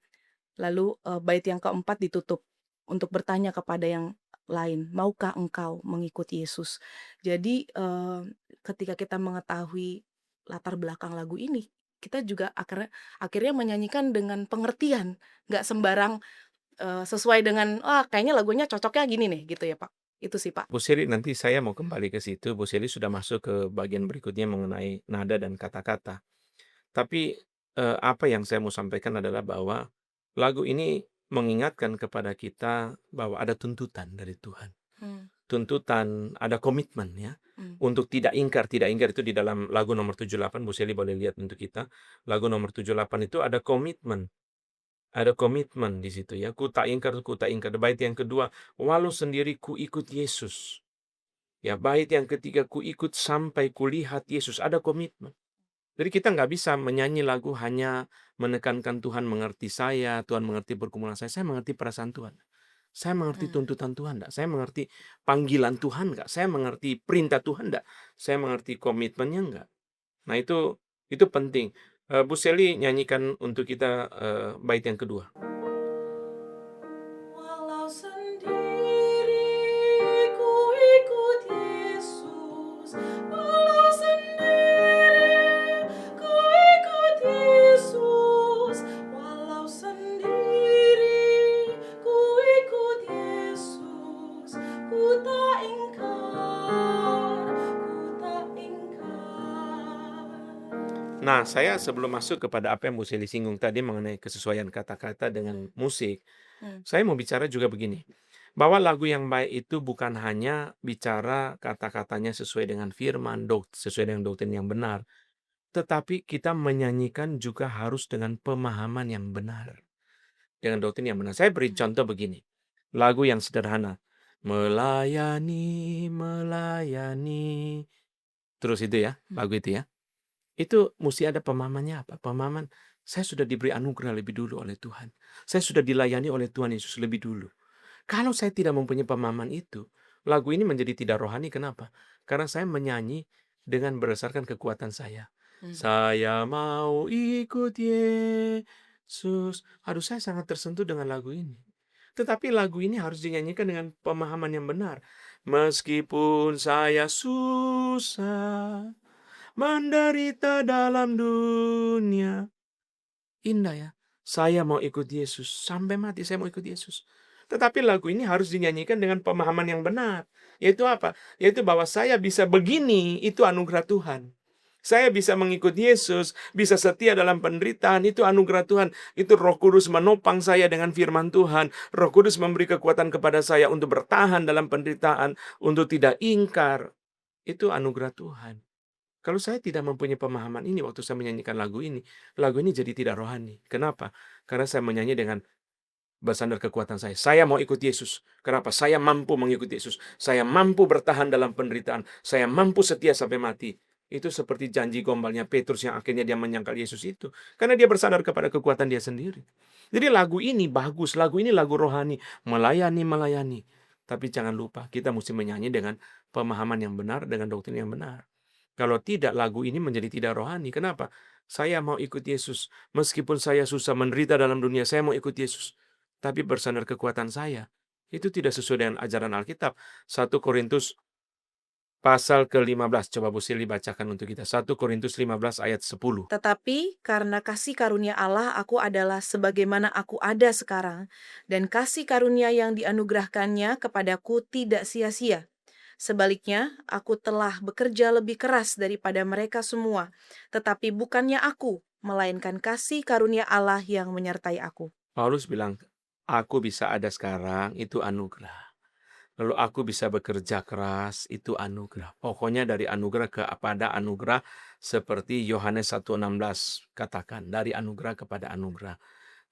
Lalu, bait yang keempat ditutup untuk bertanya kepada yang lain, "Maukah engkau mengikuti Yesus?" Jadi, ketika kita mengetahui latar belakang lagu ini, kita juga akhirnya menyanyikan dengan pengertian, nggak sembarang, sesuai dengan, kayaknya lagunya cocoknya gini nih," gitu ya, Pak. Itu sih, Pak. Bu Seli, nanti saya mau kembali ke situ. Bu Seli sudah masuk ke bagian berikutnya mengenai nada dan kata-kata. Tapi, apa yang saya mau sampaikan adalah bahwa lagu ini mengingatkan kepada kita bahwa ada tuntutan dari Tuhan. Mmm, Tuntutan, ada komitmen ya, mmm, untuk tidak ingkar. Tidak ingkar itu di dalam lagu nomor 78, Bu Seli boleh lihat untuk kita. Lagu nomor 78 itu ada komitmen. Ada komitmen di situ ya, ku tak ingkar, ku tak ingkar. Bait yang kedua, walau sendiri ku ikut Yesus. Ya, bait yang ketiga, ku ikut sampai kulihat Yesus. Ada komitmen. Jadi kita nggak bisa menyanyi lagu hanya menekankan Tuhan mengerti saya, Tuhan mengerti pergumulan saya mengerti perasaan Tuhan. Saya mengerti mmm. tuntutan Tuhan nggak? Saya mengerti panggilan Tuhan nggak? Saya mengerti perintah Tuhan nggak? Saya mengerti komitmennya nggak? Nah itu penting. Bu Seli nyanyikan untuk kita, bait yang kedua. Walau sendiri ku ikut Yesus, walau sendiri ku ikut Yesus, walau sendiri ku ikut Yesus, ku tak ingkar, ku tak ingkar. Nah, saya sebelum masuk kepada apa yang Bu Seli singgung tadi mengenai kesesuaian kata-kata dengan musik, Hmm, saya mau bicara juga begini, bahwa lagu yang baik itu bukan hanya bicara kata-katanya sesuai dengan firman, sesuai dengan doktrin yang benar, tetapi kita menyanyikan juga harus dengan pemahaman yang benar, dengan doktrin yang benar. Saya beri hmm, contoh begini, lagu yang sederhana, melayani, melayani, terus itu ya, hmm, lagu itu ya. Itu mesti ada pemahamannya apa? Pemahaman, saya sudah diberi anugerah lebih dulu oleh Tuhan. Saya sudah dilayani oleh Tuhan Yesus lebih dulu. Kalau saya tidak mempunyai pemahaman itu, lagu ini menjadi tidak rohani. Kenapa? Karena saya menyanyi dengan berdasarkan kekuatan saya. hmm, Saya mau ikut Yesus. Aduh, saya sangat tersentuh dengan lagu ini. Tetapi lagu ini harus dinyanyikan dengan pemahaman yang benar. Meskipun saya susah, menderita dalam dunia. Indah ya. Saya mau ikut Yesus. Sampai mati saya mau ikut Yesus. Tetapi lagu ini harus dinyanyikan dengan pemahaman yang benar. Yaitu apa? Yaitu bahwa saya bisa begini, itu anugerah Tuhan. Saya bisa mengikut Yesus, bisa setia dalam penderitaan, itu anugerah Tuhan. Itu Roh Kudus menopang saya dengan firman Tuhan. Roh Kudus memberi kekuatan kepada saya untuk bertahan dalam penderitaan, untuk tidak ingkar. Itu anugerah Tuhan. Kalau saya tidak mempunyai pemahaman ini waktu saya menyanyikan lagu ini jadi tidak rohani. Kenapa? Karena saya menyanyi dengan bersandar kekuatan saya. Saya mau ikut Yesus. Kenapa? Saya mampu mengikuti Yesus. Saya mampu bertahan dalam penderitaan. Saya mampu setia sampai mati. Itu seperti janji gombalnya Petrus yang akhirnya dia menyangkal Yesus itu. Karena dia bersandar kepada kekuatan dia sendiri. Jadi lagu ini bagus. Lagu ini lagu rohani. Melayani, melayani. Tapi jangan lupa kita mesti menyanyi dengan pemahaman yang benar, dengan doktrin yang benar. Kalau tidak, lagu ini menjadi tidak rohani. Kenapa? Saya mau ikut Yesus. Meskipun saya susah menderita dalam dunia, saya mau ikut Yesus. Tapi bersandar kekuatan saya. Itu tidak sesuai dengan ajaran Alkitab. 1 Korintus pasal ke-15. Coba Bu Seli bacakan untuk kita. 1 Korintus 15 ayat 10. Tetapi karena kasih karunia Allah aku adalah sebagaimana aku ada sekarang, dan kasih karunia yang dianugerahkannya kepadaku tidak sia-sia. Sebaliknya, aku telah bekerja lebih keras daripada mereka semua, tetapi bukannya aku, melainkan kasih karunia Allah yang menyertai aku. Paulus bilang, aku bisa ada sekarang, itu anugerah. Lalu aku bisa bekerja keras, itu anugerah. Pokoknya dari anugerah kepada anugerah, seperti Yohanes 1:16 katakan, dari anugerah kepada anugerah.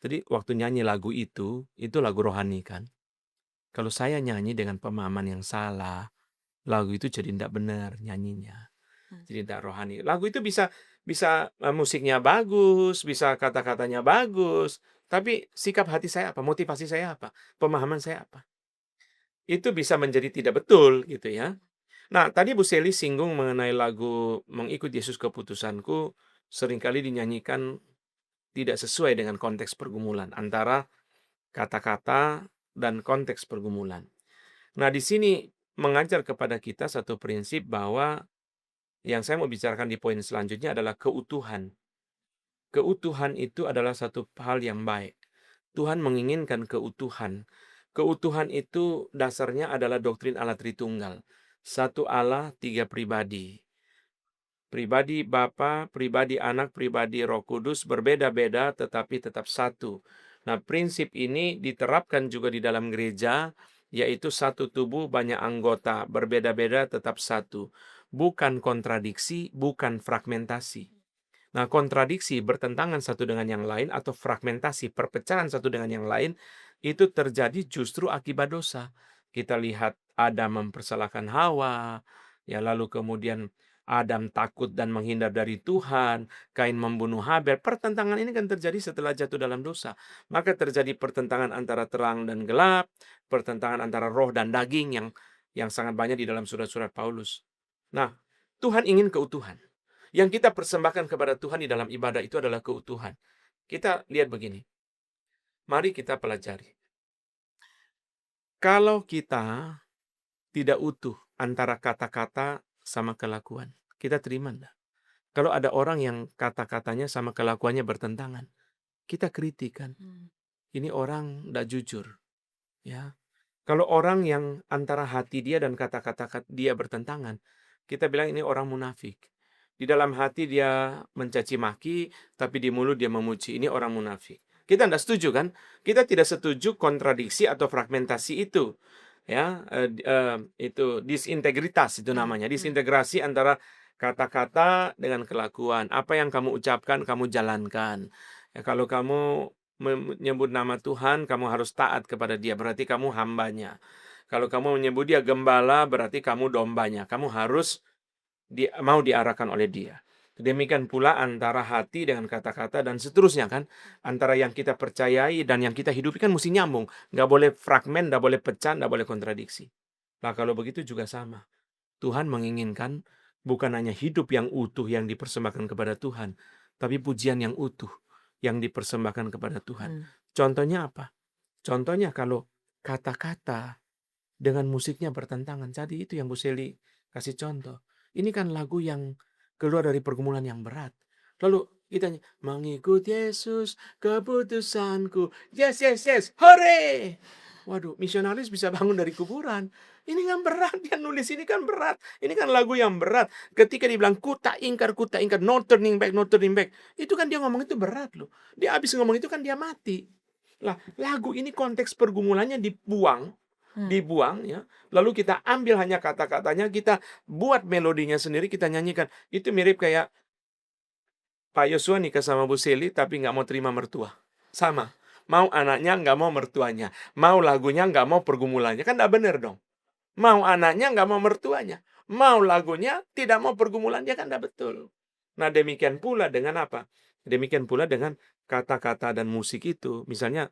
Jadi waktu nyanyi lagu itu lagu rohani kan. Kalau saya nyanyi dengan pemahaman yang salah, lagu itu jadi tidak benar nyanyinya. Jadi tidak rohani. Lagu itu bisa musiknya bagus, bisa kata-katanya bagus, tapi sikap hati saya apa? Motivasi saya apa? Pemahaman saya apa? Itu bisa menjadi tidak betul gitu ya. Nah, tadi Bu Seli singgung mengenai lagu Mengikut Yesus Keputusanku seringkali dinyanyikan tidak sesuai dengan konteks pergumulan antara kata-kata dan konteks pergumulan. Nah, di sini mengajar kepada kita satu prinsip bahwa yang saya mau bicarakan di poin selanjutnya adalah keutuhan. Keutuhan itu adalah satu hal yang baik. Tuhan menginginkan keutuhan. Keutuhan itu dasarnya adalah doktrin Allah Tritunggal. Satu Allah, tiga pribadi. Pribadi Bapa, pribadi Anak, pribadi Roh Kudus berbeda-beda tetapi tetap satu. Nah, prinsip ini diterapkan juga di dalam gereja, yaitu satu tubuh banyak anggota, berbeda-beda tetap satu. Bukan kontradiksi, bukan fragmentasi. Nah, kontradiksi bertentangan satu dengan yang lain atau fragmentasi, perpecahan satu dengan yang lain, itu terjadi justru akibat dosa. Kita lihat Adam mempersalahkan Hawa, ya lalu kemudian Adam takut dan menghindar dari Tuhan, Kain membunuh Habel. Pertentangan ini kan terjadi setelah jatuh dalam dosa. Maka terjadi pertentangan antara terang dan gelap, pertentangan antara roh dan daging yang sangat banyak di dalam surat-surat Paulus. Nah, Tuhan ingin keutuhan. Yang kita persembahkan kepada Tuhan di dalam ibadah itu adalah keutuhan. Kita lihat begini. Mari kita pelajari. Kalau kita tidak utuh antara kata-kata sama kelakuan, kita terima enggak? Kalau ada orang yang kata-katanya sama kelakuannya bertentangan, kita kritikan. Ini orang enggak jujur. Ya. Kalau orang yang antara hati dia dan kata-kata dia bertentangan, kita bilang ini orang munafik. Di dalam hati dia mencaci maki, tapi di mulut dia memuji. Ini orang munafik. Kita tidak setuju kan? Kita tidak setuju kontradiksi atau fragmentasi itu. Ya, itu disintegritas itu namanya. Disintegrasi antara kata-kata dengan kelakuan. Apa yang kamu ucapkan, kamu jalankan. Ya, kalau kamu menyebut nama Tuhan, kamu harus taat kepada Dia. Berarti kamu hambanya. Kalau kamu menyebut Dia gembala, berarti kamu dombanya. Kamu harus mau diarahkan oleh Dia. Demikian pula antara hati dengan kata-kata dan seterusnya kan. Antara yang kita percayai dan yang kita hidupi kan mesti nyambung. Nggak boleh fragmen, nggak boleh pecah, nggak boleh kontradiksi. Nah kalau begitu juga sama. Tuhan menginginkan bukan hanya hidup yang utuh yang dipersembahkan kepada Tuhan, tapi pujian yang utuh yang dipersembahkan kepada Tuhan. Contohnya apa? Contohnya kalau kata-kata dengan musiknya bertentangan. Jadi itu yang Bu Seli kasih contoh. Ini kan lagu yang keluar dari pergumulan yang berat. Lalu kita mengikut Yesus keputusanku. Yes, yes, yes. Hore! Waduh, misionaris bisa bangun dari kuburan. Ini kan berat, dia nulis ini kan berat. Ini kan lagu yang berat. Ketika dia bilang, ku tak ingkar, no turning back, no turning back. Itu kan dia ngomong itu berat loh. Dia habis ngomong itu kan dia mati. Lah, lagu ini konteks pergumulannya dibuang ya. Lalu kita ambil hanya kata-katanya, kita buat melodinya sendiri, kita nyanyikan. Itu mirip kayak Pak Yosua nikah sama Bu Seli, tapi nggak mau terima mertua. Sama. Mau anaknya, nggak mau mertuanya. Mau lagunya, nggak mau pergumulannya. Kan nggak benar dong. Mau anaknya, nggak mau mertuanya. Mau lagunya, tidak mau pergumulannya. Kan nggak betul. Nah, demikian pula dengan apa? Demikian pula dengan kata-kata dan musik itu. Misalnya,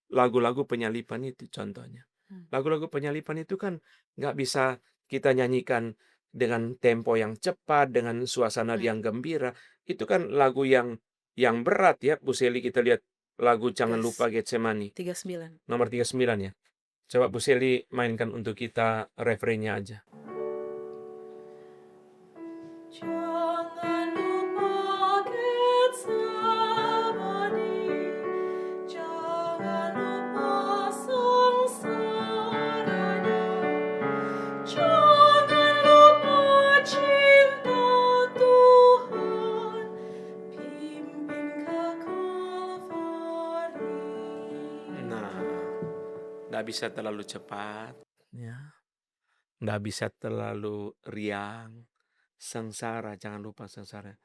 lagu-lagu penyalipan itu contohnya. Lagu-lagu penyalipan itu kan nggak bisa kita nyanyikan dengan tempo yang cepat, dengan suasana yang gembira. Itu kan lagu yang berat ya. Bu Seli, kita lihat lagu Jangan Lupa Getsemani. 39. Nomor 39 ya. Coba Bu Seli mainkan untuk kita refrainnya aja. Jangan lupa Getsemani, jangan lupa sengsaranya, jangan lupa cinta Tuhan, pimpin ke Kalvari. Nah, nggak bisa terlalu cepat, ya. Nggak bisa terlalu riang. Sengsara, jangan lupa sengsara.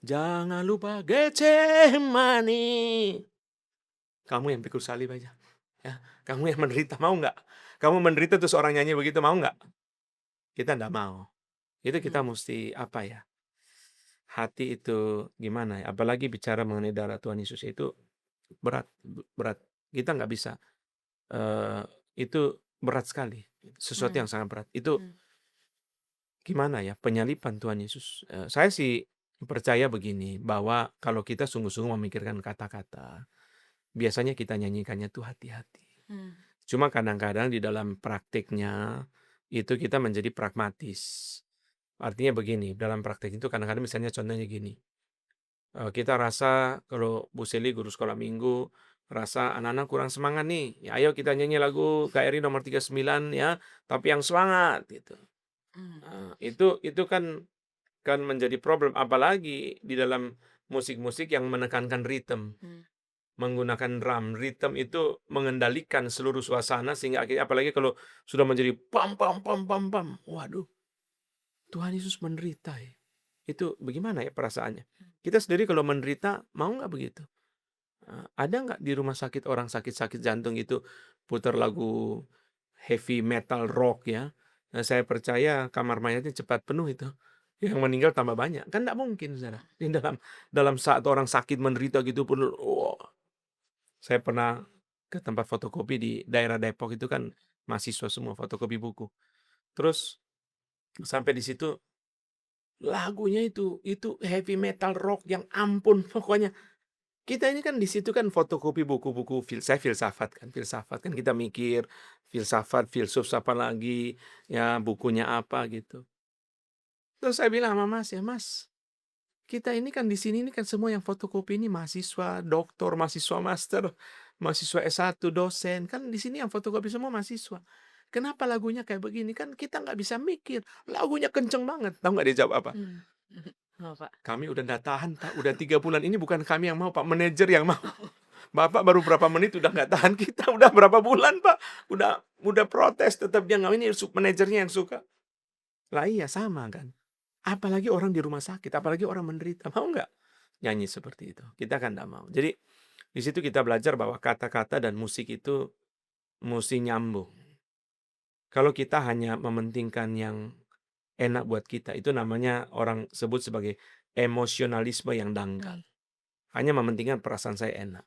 Jangan lupa Getsemani. Kamu yang pikul salib aja. Ya, kamu yang menderita, mau nggak? Kamu menderita terus orang nyanyi begitu, mau nggak? Kita nggak mau. Itu kita mesti apa ya? Hati itu gimana ya? Apalagi bicara mengenai darah Tuhan Yesus itu berat, berat. Kita nggak bisa. Itu berat sekali. Sesuatu yang sangat berat. Itu gimana ya? Penyaliban Tuhan Yesus. Saya sih percaya begini, bahwa kalau kita sungguh-sungguh memikirkan kata-kata, biasanya kita nyanyikannya tuh hati-hati. Cuma kadang-kadang di dalam praktiknya itu kita menjadi pragmatis. Artinya begini, dalam praktik itu kadang-kadang misalnya contohnya gini. Kita rasa kalau Bu Seli guru sekolah minggu rasa anak-anak kurang semangat nih. Ya, ayo kita nyanyi lagu KRI nomor 39 ya, tapi yang semangat gitu. Itu kan menjadi problem, apalagi di dalam musik-musik yang menekankan ritme. Menggunakan drum, ritme itu mengendalikan seluruh suasana sehingga akhirnya apalagi kalau sudah menjadi pam pam pam pam pam. Waduh, Tuhan Yesus menderita ya. Itu bagaimana ya perasaannya? Kita sendiri kalau menderita mau nggak begitu? Ada nggak di rumah sakit orang sakit-sakit jantung itu putar lagu heavy metal rock ya? Nah, saya percaya kamar mayatnya cepat penuh itu. Yang meninggal tambah banyak. Kan nggak mungkin, saudara. Di dalam saat orang sakit menderita gitu pun, saya pernah ke tempat fotokopi di daerah Depok itu kan mahasiswa semua fotokopi buku. Terus sampai di situ lagunya itu heavy metal rock yang ampun pokoknya. Kita ini kan di situ kan fotokopi buku-buku saya filsafat kan kita mikir filsuf apa lagi ya bukunya apa gitu. Terus saya bilang sama Mas, ya Mas, kita ini kan di sini ini kan semua yang fotokopi ini mahasiswa, doktor, mahasiswa master, mahasiswa S1, dosen. Kan di sini yang fotokopi semua mahasiswa. Kenapa lagunya kayak begini? Kan kita nggak bisa mikir. Lagunya kenceng banget. Tahu nggak dia jawab apa? Pak. Kami udah nggak tahan, Pak. Udah 3 bulan ini bukan kami yang mau, Pak. Manajer yang mau. Bapak baru berapa menit udah nggak tahan. Kita udah berapa bulan, Pak. Udah protes. Tetap dia nggak, ini manajernya yang suka. Lah iya, sama kan. Apalagi orang di rumah sakit, apalagi orang menderita. Mau nggak nyanyi seperti itu? Kita kan nggak mau. Jadi di situ kita belajar bahwa kata-kata dan musik itu mesti nyambung. Kalau kita hanya mementingkan yang enak buat kita, itu namanya orang sebut sebagai emosionalisme yang dangkal. Hanya mementingkan perasaan saya enak.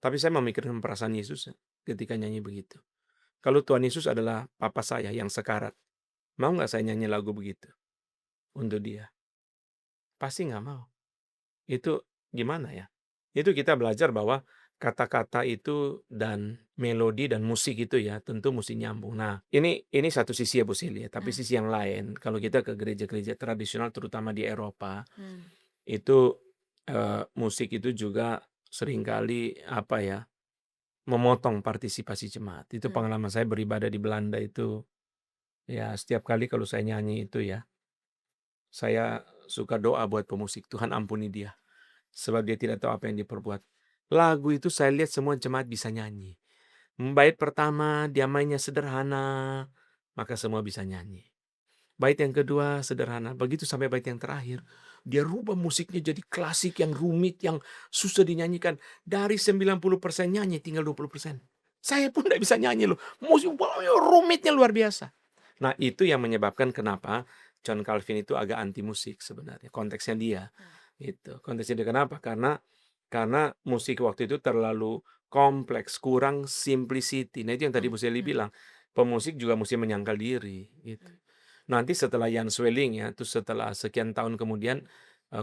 Tapi saya memikirkan perasaan Yesus ketika nyanyi begitu. Kalau Tuhan Yesus adalah papa saya yang sekarat, mau nggak saya nyanyi lagu begitu untuk dia? Pasti nggak mau. Itu gimana ya? Itu kita belajar bahwa kata-kata itu dan melodi dan musik itu ya tentu mesti nyambung. Nah, ini satu sisi ya Bu Sili ya, tapi sisi yang lain kalau kita ke gereja-gereja tradisional terutama di Eropa, itu musik itu juga seringkali apa ya, memotong partisipasi jemaat. Itu pengalaman saya beribadah di Belanda itu, ya setiap kali kalau saya nyanyi itu ya, saya suka doa buat pemusik, Tuhan ampuni dia. Sebab dia tidak tahu apa yang diperbuat. Lagu itu saya lihat semua jemaat bisa nyanyi. Bait pertama dia mainnya sederhana, maka semua bisa nyanyi. Bait yang kedua sederhana, begitu sampai bait yang terakhir, dia rubah musiknya jadi klasik yang rumit, yang susah dinyanyikan. Dari 90% nyanyi, tinggal 20%. Saya pun tidak bisa nyanyi loh. Musik rumitnya luar biasa. Nah itu yang menyebabkan kenapa John Calvin itu agak anti musik sebenarnya. Konteksnya dia. Itu konteksnya dia kenapa? Karena musik waktu itu terlalu kompleks, kurang simplicity. Nah itu yang tadi Bu Seli bilang, pemusik juga mesti menyangkal diri. Gitu. Nanti setelah Jan Sweelinck ya, terus setelah sekian tahun kemudian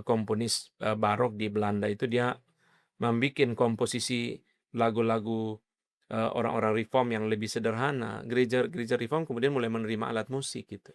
komponis barok di Belanda itu dia membuat komposisi lagu-lagu orang-orang reform yang lebih sederhana, gereja reform kemudian mulai menerima alat musik gitu.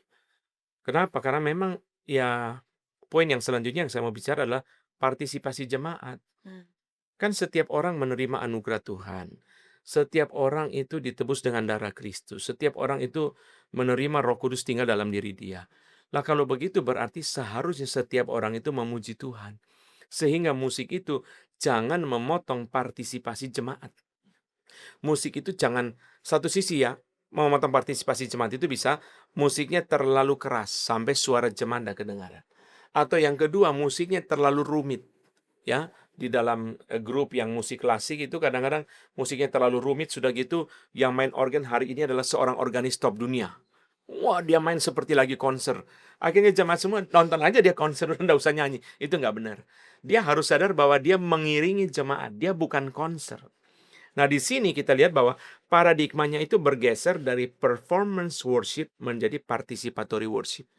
Kenapa? Karena memang ya poin yang selanjutnya yang saya mau bicara adalah partisipasi jemaat. Hmm. Kan setiap orang menerima anugerah Tuhan. Setiap orang itu ditebus dengan darah Kristus. Setiap orang itu menerima Roh Kudus tinggal dalam diri dia. Lah kalau begitu berarti seharusnya setiap orang itu memuji Tuhan. Sehingga musik itu jangan memotong partisipasi jemaat. Musik itu jangan satu sisi ya, memotong partisipasi jemaat itu bisa musiknya terlalu keras sampai suara jemaat tidak kedengaran. Atau yang kedua, musiknya terlalu rumit. Ya, di dalam grup yang musik klasik itu kadang-kadang musiknya terlalu rumit, sudah gitu yang main organ hari ini adalah seorang organis top dunia. Wah, dia main seperti lagi konser. Akhirnya jemaat semua nonton aja dia konser, udah usah nyanyi. Itu nggak benar. Dia harus sadar bahwa dia mengiringi jemaat, dia bukan konser. Nah, di sini kita lihat bahwa paradigmanya itu bergeser dari performance worship menjadi participatory worship.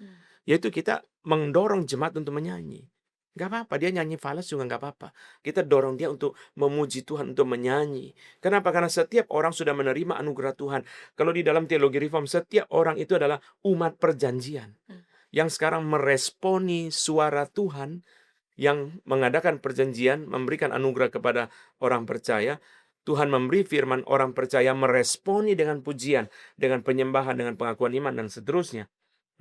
Yaitu kita mendorong jemaat untuk menyanyi. Gak apa-apa, dia nyanyi falas juga gak apa-apa. Kita dorong dia untuk memuji Tuhan, untuk menyanyi. Kenapa? Karena setiap orang sudah menerima anugerah Tuhan. Kalau di dalam teologi reform, setiap orang itu adalah umat perjanjian. Yang sekarang meresponi suara Tuhan, yang mengadakan perjanjian, memberikan anugerah kepada orang percaya. Tuhan memberi firman, orang percaya meresponi dengan pujian, dengan penyembahan, dengan pengakuan iman, dan seterusnya.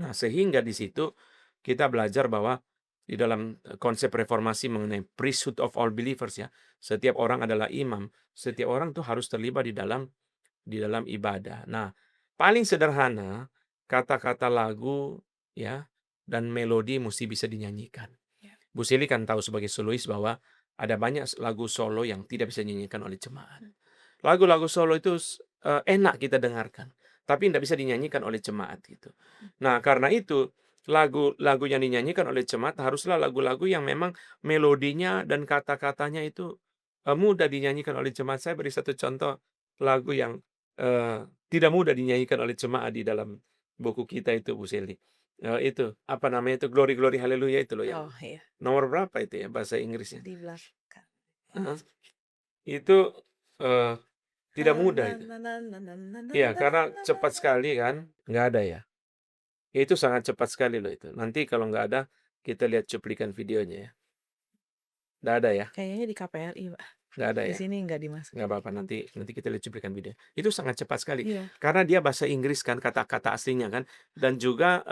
Nah, sehingga di situ kita belajar bahwa di dalam konsep reformasi mengenai priesthood of all believers ya, setiap orang adalah imam, setiap orang tuh harus terlibat di dalam ibadah. Nah, paling sederhana kata-kata lagu ya dan melodi mesti bisa dinyanyikan. Ya. Bu Sili kan tahu sebagai solois bahwa ada banyak lagu solo yang tidak bisa dinyanyikan oleh jemaat. Lagu-lagu solo itu enak kita dengarkan, tapi tidak bisa dinyanyikan oleh jemaat gitu. Nah, karena itu lagu-lagu yang dinyanyikan oleh jemaat haruslah lagu-lagu yang memang melodinya dan kata-katanya itu mudah dinyanyikan oleh jemaat. Saya beri satu contoh lagu yang tidak mudah dinyanyikan oleh jemaat di dalam buku kita itu, Bu Seli. Itu apa namanya itu, Glory Glory Haleluya itu loh yang Oh iya, nomor berapa itu ya bahasa Inggrisnya? di belakang. Heeh. Itu tidak mudah itu. Iya, karena cepat sekali kan, nggak ada ya. Itu sangat cepat sekali loh itu. Nanti kalau nggak ada, kita lihat cuplikan videonya ya. Nggak ada ya, Kayaknya di KPRI, Pak. nggak ada Di ya. sini nggak dimasukin. Nggak apa-apa, nanti kita lihat cuplikan video. Itu sangat cepat sekali. Iya. Karena dia bahasa Inggris kan, kata-kata aslinya kan, dan juga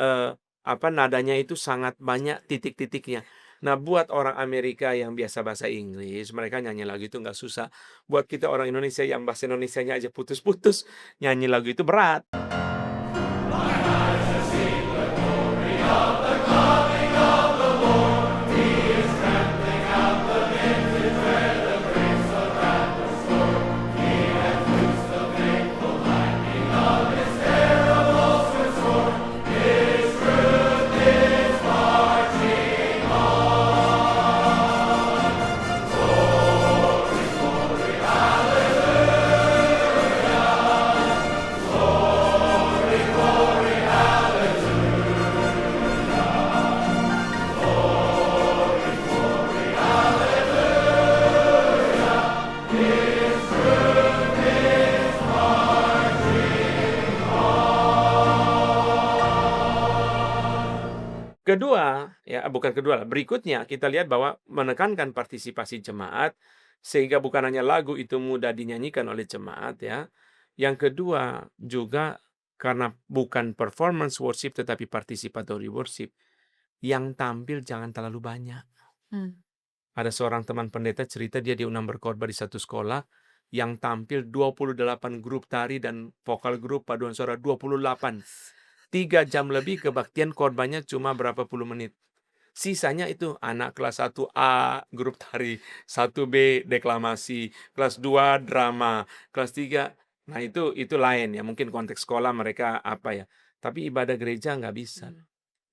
nadanya itu sangat banyak titik-titiknya. Nah, buat orang Amerika yang biasa bahasa Inggris, mereka nyanyi lagu itu nggak susah. Buat kita orang Indonesia yang bahasa Indonesianya aja putus-putus, nyanyi lagu itu berat. Kedua, ya bukan kedua lah, berikutnya kita lihat bahwa menekankan partisipasi jemaat sehingga bukan hanya lagu itu mudah dinyanyikan oleh jemaat ya. Yang kedua juga karena bukan performance worship tetapi participatory worship, yang tampil jangan terlalu banyak. Ada seorang teman pendeta cerita dia diundang berkhotbah di satu sekolah yang tampil 28 grup tari dan vokal grup paduan suara 28. 3 jam lebih kebaktian korbannya cuma berapa puluh menit. Sisanya itu anak kelas 1A grup tari, 1B deklamasi, kelas 2 drama, kelas 3. Nah itu lain ya, mungkin konteks sekolah mereka apa ya. Tapi ibadah gereja nggak bisa.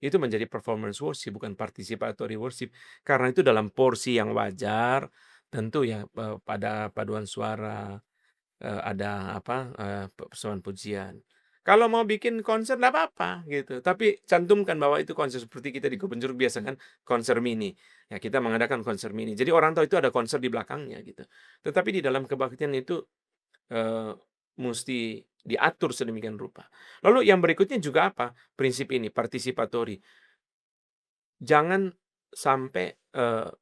Itu menjadi performance worship, bukan participatory worship. Karena itu dalam porsi yang wajar, tentu ya pada paduan suara, ada persoalan pujian. Kalau mau bikin konser nggak apa-apa gitu, tapi cantumkan bahwa itu konser seperti kita di Kebun Jeruk biasa kan konser mini. Ya kita mengadakan konser mini. Jadi orang tahu itu ada konser di belakangnya gitu. Tetapi di dalam kebaktian itu eee, musti diatur sedemikian rupa. Lalu yang berikutnya juga apa? Prinsip ini, participatory. Jangan sampai,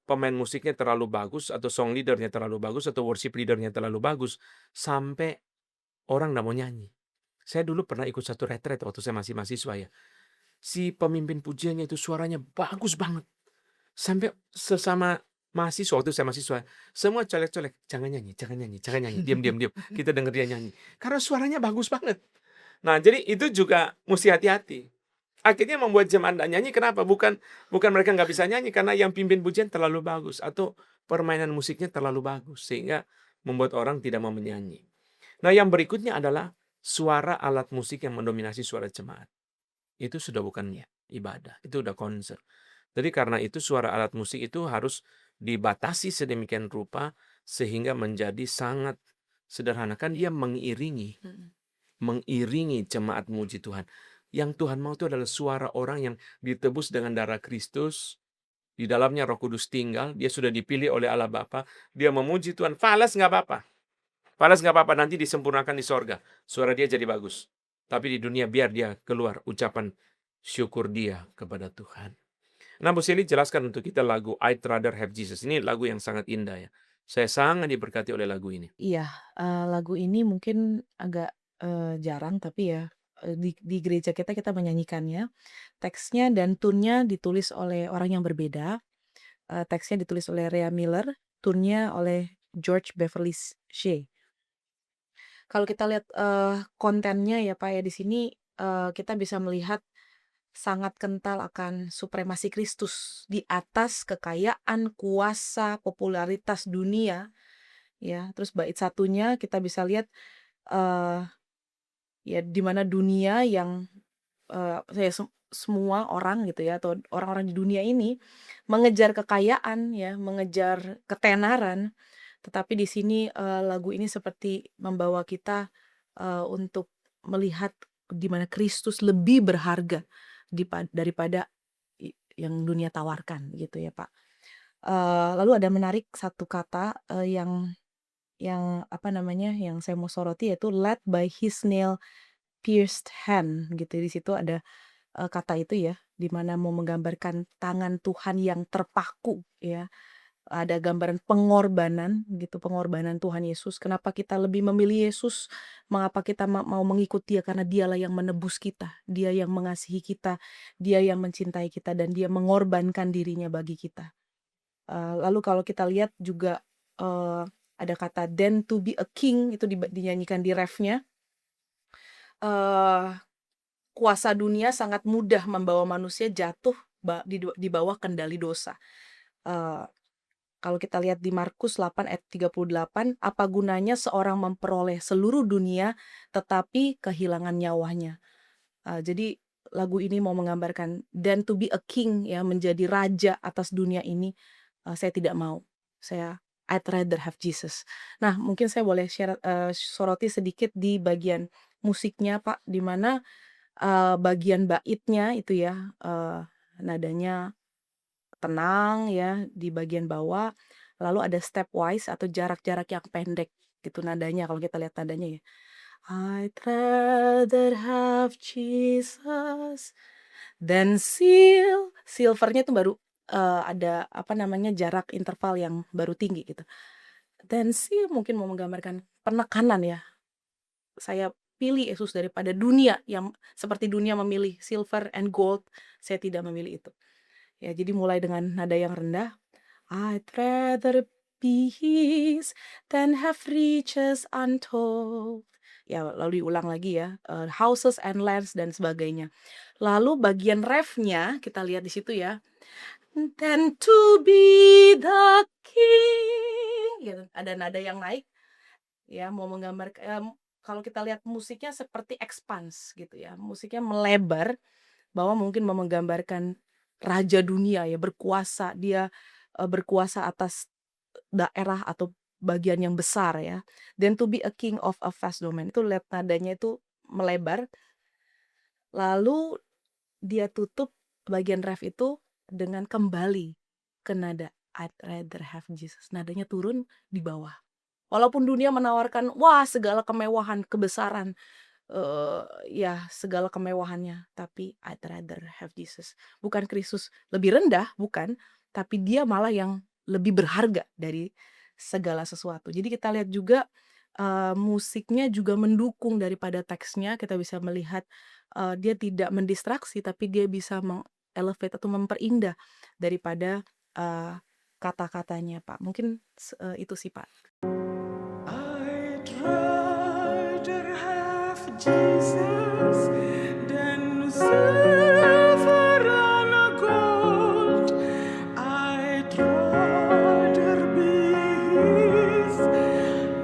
pemain musiknya terlalu bagus atau song leader-nya terlalu bagus atau worship leader-nya terlalu bagus, sampai orang nggak mau nyanyi. Saya dulu pernah ikut satu retret waktu saya masih mahasiswa ya. Si pemimpin pujiannya itu suaranya bagus banget. Sampai sesama mahasiswa, waktu saya mahasiswa, semua colek-colek, "Jangan nyanyi jangan nyanyi jangan nyanyi, diam diam diam, kita denger dia nyanyi." Karena suaranya bagus banget. Nah, jadi itu juga musti hati-hati. Akhirnya membuat jemaat nggak nyanyi kenapa? Bukan bukan mereka nggak bisa nyanyi, karena yang pimpin pujian terlalu bagus atau permainan musiknya terlalu bagus, sehingga membuat orang tidak mau menyanyi. Nah, yang berikutnya adalah suara alat musik yang mendominasi suara jemaat. Itu sudah bukan ibadah, itu udah konser. Jadi karena itu suara alat musik itu harus dibatasi sedemikian rupa sehingga menjadi sangat sederhana. Kan dia mengiringi Mhm. mengiringi jemaat memuji Tuhan. Yang Tuhan mau itu adalah suara orang yang ditebus dengan darah Kristus, di dalamnya Roh Kudus tinggal, dia sudah dipilih oleh Allah Bapa, dia memuji Tuhan, falas nggak apa-apa. Falas nggak apa-apa, nanti disempurnakan di sorga. Suara dia jadi bagus. Tapi di dunia biar dia keluar ucapan syukur dia kepada Tuhan. Nah, Bu Seli jelaskan untuk kita lagu I'd Rather Have Jesus. Ini lagu yang sangat indah ya. Saya sangat diberkati oleh lagu ini. Iya, lagu ini mungkin agak, jarang tapi ya, di gereja kita menyanyikannya. Teksnya dan tune-nya ditulis oleh orang yang berbeda. Teksnya ditulis oleh Rea Miller, tune-nya oleh George Beverly Shea. Kalau kita lihat, kontennya ya, Pak, ya, di sini, kita bisa melihat sangat kental akan supremasi Kristus di atas kekayaan, kuasa, popularitas dunia, ya. Terus bait satunya kita bisa lihat, eee, ya di mana dunia yang, ya semua orang gitu ya, atau orang-orang di dunia ini mengejar kekayaan ya, mengejar ketenaran, tetapi di sini, lagu ini seperti membawa kita, untuk melihat di mana Kristus lebih berharga daripada yang dunia tawarkan gitu ya, Pak. Lalu ada menarik satu kata, yang apa namanya, yang saya mau soroti yaitu led by his nail pierced hand gitu. Di situ ada, kata itu ya, di mana mau menggambarkan tangan Tuhan yang terpaku ya. Ada gambaran pengorbanan gitu, pengorbanan Tuhan Yesus. Kenapa kita lebih memilih Yesus? Mengapa kita mau mengikut Dia? Karena Dialah yang menebus kita, Dia yang mengasihi kita, Dia yang mencintai kita, dan Dia mengorbankan dirinya bagi kita. Lalu kalau kita lihat juga, ada kata "then to be a king" itu dinyanyikan di refnya. Eee, Kuasa dunia sangat mudah membawa manusia jatuh di bawah kendali dosa. Eee, Kalau kita lihat di Markus 8 ayat 38, "Apa gunanya seorang memperoleh seluruh dunia tetapi kehilangan nyawanya?" Jadi lagu ini mau menggambarkan "then to be a king" ya, menjadi raja atas dunia ini, saya tidak mau. I'd rather have Jesus. Nah, mungkin saya boleh soroti sedikit di bagian musiknya, Pak, di mana, bagian baitnya itu ya, nadanya tenang ya di bagian bawah, lalu ada stepwise atau jarak-jarak yang pendek gitu nadanya kalau kita lihat nadanya ya. I'd rather have Jesus than silvernya itu baru, ada apa namanya, jarak interval yang baru tinggi gitu. Than mungkin mau menggambarkan penekanan ya, saya pilih Yesus daripada dunia yang seperti dunia memilih silver and gold, saya tidak memilih itu. Ya, jadi mulai dengan nada yang rendah, I'd rather be his than have riches untold. Ya, lalu diulang lagi ya, houses and lands dan sebagainya. Lalu bagian refnya kita lihat di situ ya, than to be the king, gitu. Ada nada yang naik, ya mau menggambarkan, kalau kita lihat musiknya seperti expans gitu ya, musiknya melebar, bahwa mungkin mau menggambarkan raja dunia ya, berkuasa, dia, berkuasa atas daerah atau bagian yang besar ya. Then to be a king of a vast domain, itu lihat nadanya itu melebar, lalu dia tutup bagian ref itu dengan kembali ke nada I'd rather have Jesus, nadanya turun di bawah. Walaupun dunia menawarkan, wah segala kemewahan, kebesaran, ya segala kemewahannya, tapi I'd rather have Jesus. Bukan Kristus lebih rendah, bukan, tapi dia malah yang lebih berharga dari segala sesuatu. Jadi kita lihat juga, musiknya juga mendukung daripada teksnya, kita bisa melihat, dia tidak mendistraksi, tapi dia bisa meng-elevate atau memperindah daripada, kata-katanya, Pak. Mungkin itu sih, Pak. I'd rather have Jesus than silver and gold. I'd rather be His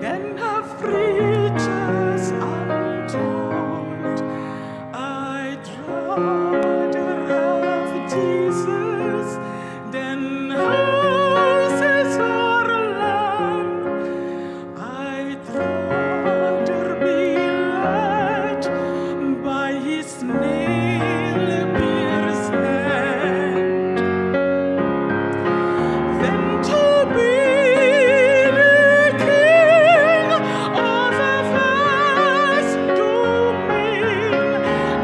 than have riches untold. I'd rather have Jesus than houses or land. I'd rather be led by His nail-pierced hand than to be the king of a vast domain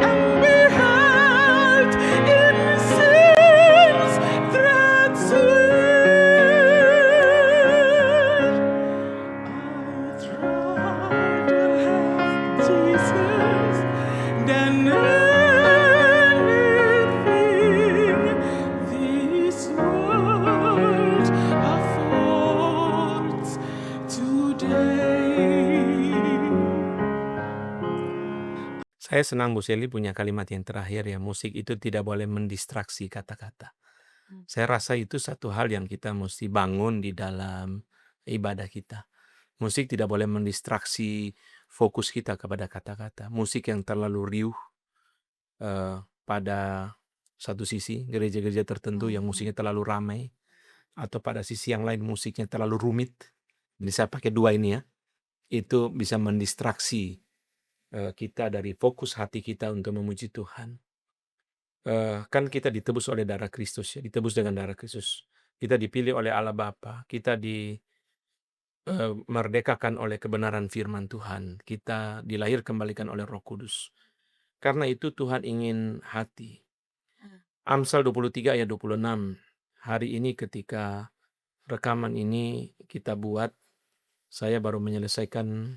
and be held in sin's threats I'd rather have Jesus than anything this world affords today. Saya senang Bu Seli punya kalimat yang terakhir ya, musik itu tidak boleh mendistraksi kata-kata. Saya rasa itu satu hal yang kita mesti bangun di dalam ibadah kita. Musik tidak boleh mendistraksi fokus kita kepada kata-kata. Musik yang terlalu riuh pada satu sisi, gereja-gereja tertentu yang musiknya terlalu ramai, atau pada sisi yang lain musiknya terlalu rumit. Jadi saya pakai dua ini ya. Itu bisa mendistraksi kita dari fokus hati kita untuk memuji Tuhan. Kan kita ditebus oleh darah Kristus ya, ditebus dengan darah Kristus. Kita dipilih oleh Allah Bapa, kita merdekakan oleh kebenaran firman Tuhan, kita dilahir kembalikan oleh Roh Kudus. Karena itu Tuhan ingin hati. Amsal 23 ayat 26. Hari ini ketika rekaman ini kita buat, saya baru menyelesaikan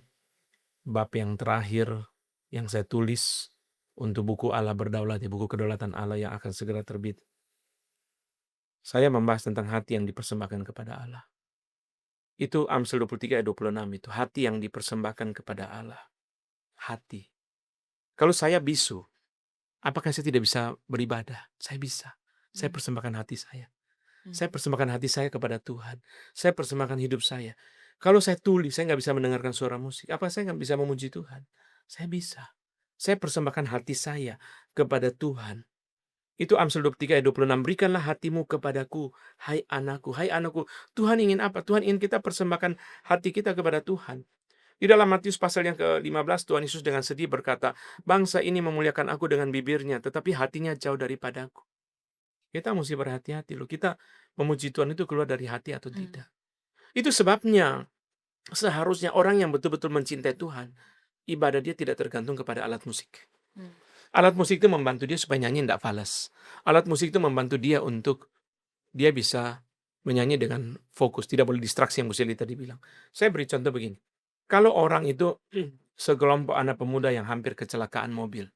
bab yang terakhir yang saya tulis untuk buku Allah Berdaulat, ya, buku kedaulatan Allah yang akan segera terbit. Saya membahas tentang hati yang dipersembahkan kepada Allah. Itu Amsal 23 ayat 26 itu, hati yang dipersembahkan kepada Allah. Hati. Kalau saya bisu, apakah saya tidak bisa beribadah? Saya bisa. Saya persembahkan hati saya. Saya persembahkan hati saya kepada Tuhan. Saya persembahkan hidup saya. Kalau saya tuli, saya nggak bisa mendengarkan suara musik. Apa saya nggak bisa memuji Tuhan? Saya bisa. Saya persembahkan hati saya kepada Tuhan. Itu Amsal 23 ayat 26. Berikanlah hatimu kepadaku, hai anakku. Hai anakku. Tuhan ingin apa? Tuhan ingin kita persembahkan hati kita kepada Tuhan. Di dalam Matius pasal yang ke-15, Tuhan Yesus dengan sedih berkata, bangsa ini memuliakan aku dengan bibirnya, tetapi hatinya jauh daripadaku. Kita mesti berhati-hati loh. Kita memuji Tuhan itu keluar dari hati atau tidak. Itu sebabnya seharusnya orang yang betul-betul mencintai Tuhan, ibadah dia tidak tergantung kepada alat musik. Alat musik itu membantu dia supaya nyanyi tidak falas. Alat musik itu membantu dia untuk dia bisa menyanyi dengan fokus. Tidak boleh distraksi yang Bu Seli tadi bilang. Saya beri contoh begini. Kalau orang itu sekelompok anak pemuda yang hampir kecelakaan mobil.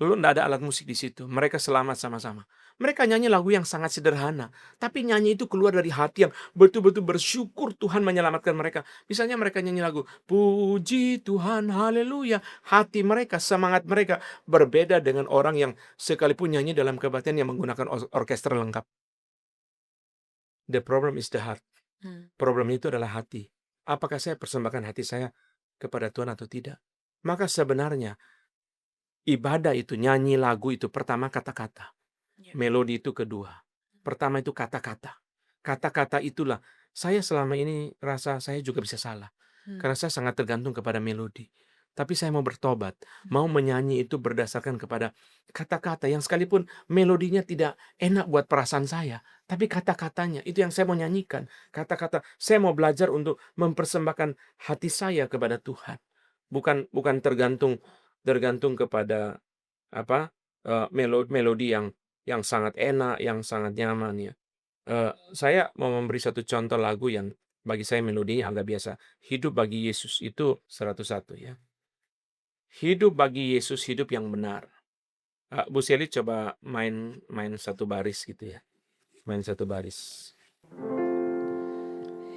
Lalu tidak ada alat musik di situ. Mereka selamat sama-sama. Mereka nyanyi lagu yang sangat sederhana. Tapi nyanyi itu keluar dari hati yang betul-betul bersyukur Tuhan menyelamatkan mereka. Misalnya mereka nyanyi lagu, puji Tuhan, haleluya. Hati mereka, semangat mereka berbeda dengan orang yang sekalipun nyanyi dalam kebaktian yang menggunakan orkestra lengkap. The problem is the heart. Problem itu adalah hati. Apakah saya persembahkan hati saya kepada Tuhan atau tidak? Maka sebenarnya ibadah itu, nyanyi lagu itu pertama kata-kata. Melodi itu kedua. Pertama itu kata-kata. Kata-kata itulah. Saya selama ini rasa saya juga bisa salah. Karena saya sangat tergantung kepada melodi. Tapi saya mau bertobat, mau menyanyi itu berdasarkan kepada kata-kata yang sekalipun melodinya tidak enak buat perasaan saya, tapi kata-katanya itu yang saya mau nyanyikan. Kata-kata saya mau belajar untuk mempersembahkan hati saya kepada Tuhan. Bukan bukan tergantung tergantung kepada apa melodi yang sangat enak, yang sangat nyaman ya. Saya mau memberi satu contoh lagu yang bagi saya melodinya agak biasa. Hidup bagi Yesus itu 101 ya. Hidup bagi Yesus, hidup yang benar. Bu Seli coba main main satu baris gitu ya. Main satu baris.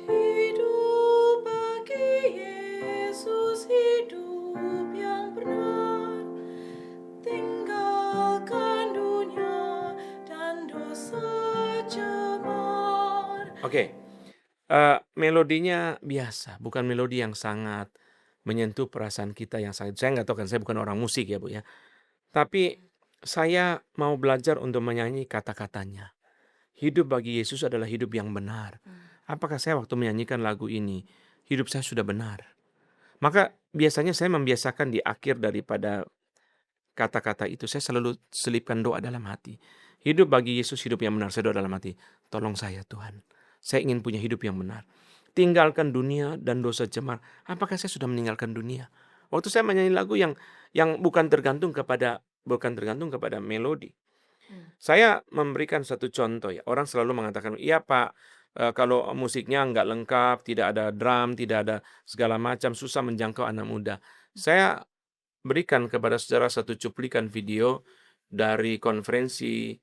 Hidup bagi Yesus, hidup yang benar. Tinggalkan dunia dan dosa cemar. Oke. Melodinya biasa, bukan melodi yang sangat menyentuh perasaan kita yang sangat. Saya nggak tahu kan, saya bukan orang musik ya Bu ya. Tapi saya mau belajar untuk menyanyi kata-katanya. Hidup bagi Yesus adalah hidup yang benar. Apakah saya waktu menyanyikan lagu ini, hidup saya sudah benar? Maka biasanya saya membiasakan di akhir daripada kata-kata itu, saya selalu selipkan doa dalam hati. Hidup bagi Yesus, hidup yang benar. Saya doa dalam hati, tolong saya Tuhan. Saya ingin punya hidup yang benar. Tinggalkan dunia dan dosa cemar. Apakah saya sudah meninggalkan dunia? Waktu saya menyanyi lagu yang bukan tergantung kepada melodi. Saya memberikan satu contoh ya. Orang selalu mengatakan, iya Pak, kalau musiknya nggak lengkap, tidak ada drum, tidak ada segala macam, susah menjangkau anak muda. Saya berikan kepada saudara satu cuplikan video dari konferensi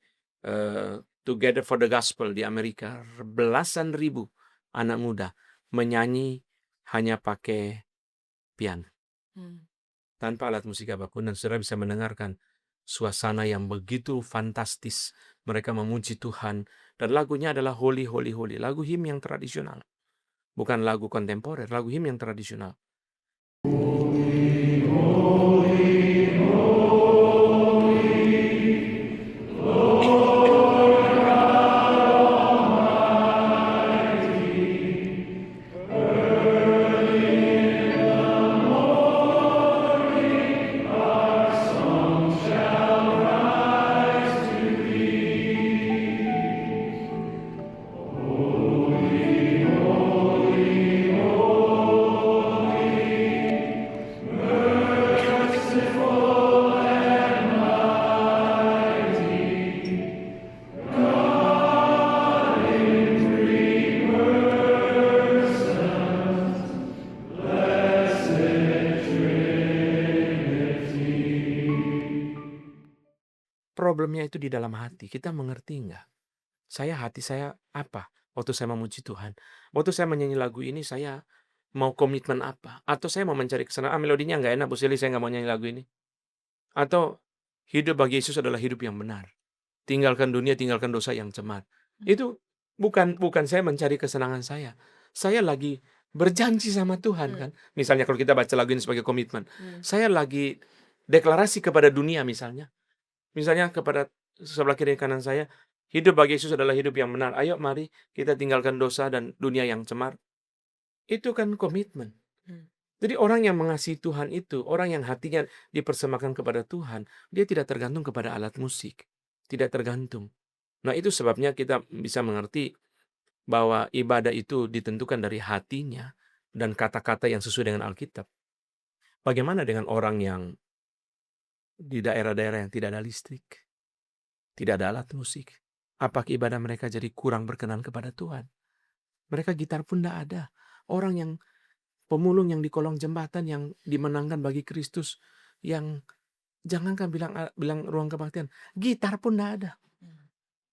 Together for the Gospel di Amerika. Belasan ribu anak muda menyanyi hanya pakai piano. Tanpa alat musik apapun, dan saudara bisa mendengarkan suasana yang begitu fantastis. Mereka memuji Tuhan, dan lagunya adalah Holy, Holy, Holy. Lagu him yang tradisional. Bukan lagu kontemporer, lagu him yang tradisional. Problemnya itu di dalam hati. Kita mengerti nggak? Hati saya apa? Waktu saya memuji Tuhan. Waktu saya menyanyi lagu ini, saya mau komitmen apa? Atau saya mau mencari kesenangan, melodinya nggak enak, Bu Sili, saya nggak mau nyanyi lagu ini. Atau hidup bagi Yesus adalah hidup yang benar. Tinggalkan dunia, tinggalkan dosa yang cemar. Itu bukan saya mencari kesenangan saya. Saya lagi berjanji sama Tuhan kan. Misalnya kalau kita baca lagu ini sebagai komitmen. Saya lagi deklarasi kepada dunia misalnya. Misalnya kepada sebelah kiri kanan saya, hidup bagi Yesus adalah hidup yang benar. Ayo mari kita tinggalkan dosa dan dunia yang cemar. Itu kan komitmen. Jadi orang yang mengasihi Tuhan itu, orang yang hatinya dipersembahkan kepada Tuhan, dia tidak tergantung kepada alat musik. Tidak tergantung. Nah itu sebabnya kita bisa mengerti bahwa ibadah itu ditentukan dari hatinya dan kata-kata yang sesuai dengan Alkitab. Bagaimana dengan orang yang di daerah-daerah yang tidak ada listrik, tidak ada alat musik? Apakah ibadah mereka jadi kurang berkenan kepada Tuhan? Mereka gitar pun tidak ada. Orang yang pemulung yang di kolong jembatan yang dimenangkan bagi Kristus, yang jangankan bilang ruang kebaktian, gitar pun tidak ada.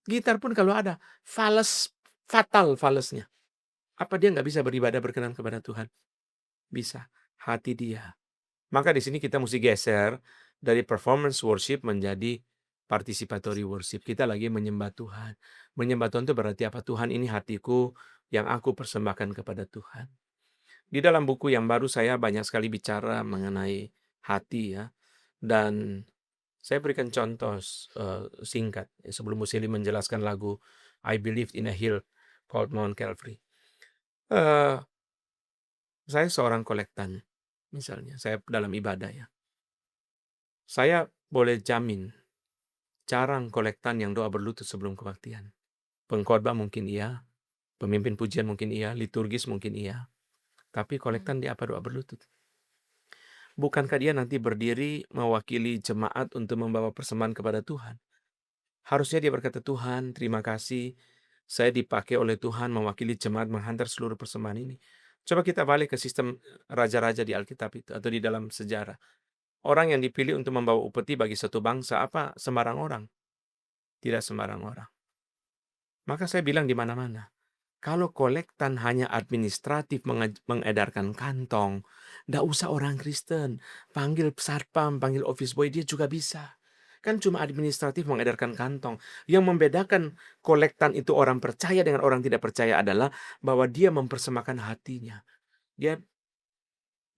Gitar pun kalau ada, fatal falesnya. Apa dia nggak bisa beribadah berkenan kepada Tuhan? Bisa. Hati dia. Maka di sini kita mesti geser dari performance worship menjadi participatory worship. Kita lagi menyembah Tuhan. Menyembah Tuhan itu berarti apa? Tuhan, ini hatiku yang aku persembahkan kepada Tuhan. Di dalam buku yang baru saya banyak sekali bicara mengenai hati ya. Dan saya berikan contoh singkat sebelum Musili menjelaskan lagu I Believed in a Hill called Mount Calvary. Saya seorang kolektan. misalnya saya dalam ibadah ya. Saya boleh jamin jarang kolektan yang doa berlutut sebelum kebaktian. Pengkhotbah mungkin iya, pemimpin pujian mungkin iya, liturgis mungkin iya, tapi kolektan dia apa doa berlutut? Bukankah dia nanti berdiri mewakili jemaat untuk membawa persembahan kepada Tuhan? Harusnya dia berkata, Tuhan terima kasih, saya dipakai oleh Tuhan mewakili jemaat menghantar seluruh persembahan ini. Coba kita balik ke sistem raja-raja di Alkitab itu, atau di dalam sejarah. Orang yang dipilih untuk membawa upeti bagi satu bangsa, apa sembarang orang? Tidak sembarang orang. Maka saya bilang di mana-mana, kalau kolektan hanya administratif mengedarkan kantong, nggak usah orang Kristen. Panggil satpam, panggil office boy, dia juga bisa. Kan cuma administratif mengedarkan kantong. Yang membedakan kolektan itu orang percaya dengan orang tidak percaya adalah bahwa dia mempersembahkan hatinya. Dia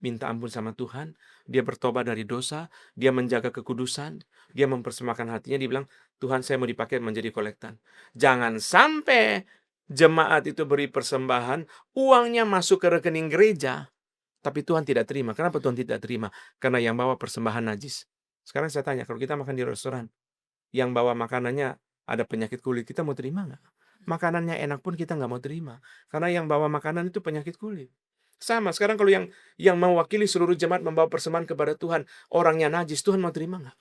minta ampun sama Tuhan, dia bertobat dari dosa, dia menjaga kekudusan, dia mempersembahkan hatinya, dia bilang, Tuhan saya mau dipakai menjadi kolektan. Jangan sampai jemaat itu beri persembahan, uangnya masuk ke rekening gereja, tapi Tuhan tidak terima. Kenapa Tuhan tidak terima? Karena yang bawa persembahan najis. Sekarang saya tanya, kalau kita makan di restoran, yang bawa makanannya ada penyakit kulit, kita mau terima nggak? Makanannya enak pun kita nggak mau terima. Karena yang bawa makanan itu penyakit kulit. Sama, sekarang kalau yang mewakili seluruh jemaat membawa persembahan kepada Tuhan, orangnya najis, Tuhan mau terima nggak?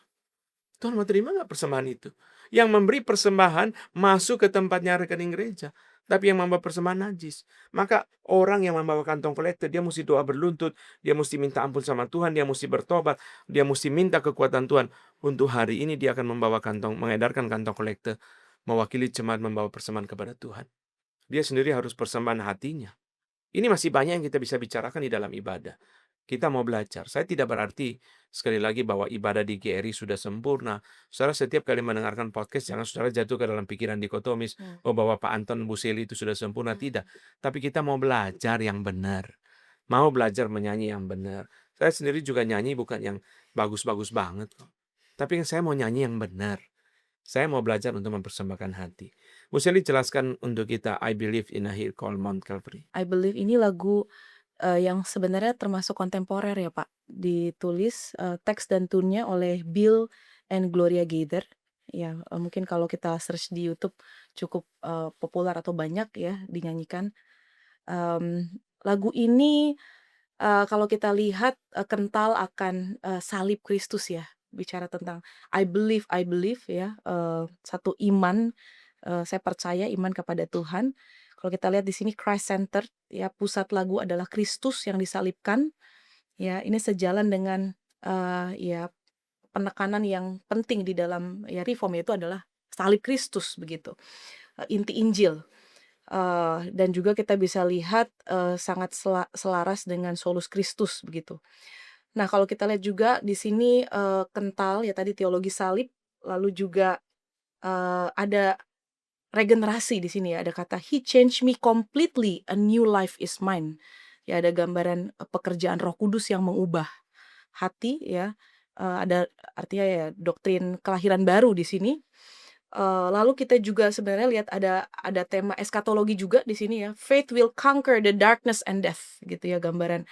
Tuhan mau terima nggak persembahan itu? Yang memberi persembahan masuk ke tempatnya rekening gereja, tapi yang membawa persembahan najis. Maka orang yang membawa kantong kolektor, dia mesti doa berlutut, dia mesti minta ampun sama Tuhan, dia mesti bertobat, dia mesti minta kekuatan Tuhan. Untuk hari ini dia akan membawa kantong, mengedarkan kantong kolektor, mewakili jemaat membawa persembahan kepada Tuhan. Dia sendiri harus persembahan hatinya. Ini masih banyak yang kita bisa bicarakan di dalam ibadah. Kita mau belajar. Saya tidak berarti sekali lagi bahwa ibadah di GRI sudah sempurna. Saudara setiap kali mendengarkan podcast, jangan saudara jatuh ke dalam pikiran dikotomis, oh bahwa Pak Anton Buseli itu sudah sempurna. Tidak. Tapi kita mau belajar yang benar. Mau belajar menyanyi yang benar. Saya sendiri juga nyanyi bukan yang bagus-bagus banget kok. Tapi saya mau nyanyi yang benar. Saya mau belajar untuk mempersembahkan hati. Bu Sally jelaskan untuk kita, I Believe in a Hill Called Mount Calvary. I Believe ini lagu yang sebenarnya termasuk kontemporer ya Pak. Ditulis teks dan tune-nya oleh Bill and Gloria Gaither. Ya, mungkin kalau kita search di YouTube cukup populer atau banyak ya dinyanyikan. Lagu ini kalau kita lihat kental akan salib Kristus ya. Bicara tentang I believe ya, satu iman, saya percaya iman kepada Tuhan. Kalau kita lihat di sini Christ centered ya, pusat lagu adalah Kristus yang disalibkan. Ya, ini sejalan dengan ya penekanan yang penting di dalam ya reform, yaitu adalah salib Kristus begitu. Inti Injil. Dan juga kita bisa lihat sangat selaras dengan solus Kristus begitu. Nah, kalau kita lihat juga di sini kental ya tadi teologi salib, lalu juga ada regenerasi di sini ya, ada kata He changed me completely, a new life is mine. Ya, ada gambaran pekerjaan Roh Kudus yang mengubah hati ya. Ada artinya ya doktrin kelahiran baru di sini. Lalu kita juga sebenarnya lihat ada tema eskatologi juga di sini ya. Faith will conquer the darkness and death gitu ya, gambaran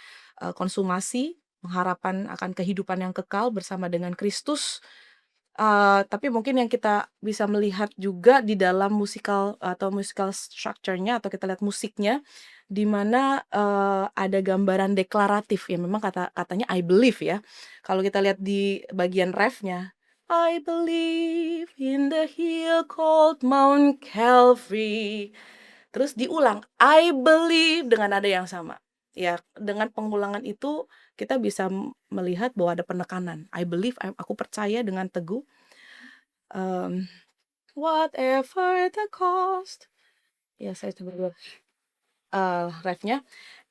konsumasi, pengharapan akan kehidupan yang kekal bersama dengan Kristus. Tapi mungkin yang kita bisa melihat juga di dalam musical structure-nya atau kita lihat musiknya, di mana ada gambaran deklaratif ya, memang katanya I believe ya. Kalau kita lihat di bagian ref-nya, I believe in the hill called Mount Calvary. Terus diulang, I believe dengan nada yang sama. Ya, dengan pengulangan itu kita bisa melihat bahwa ada penekanan. I believe, aku percaya dengan teguh. Whatever the cost. Ya, saya coba dulu ref-nya.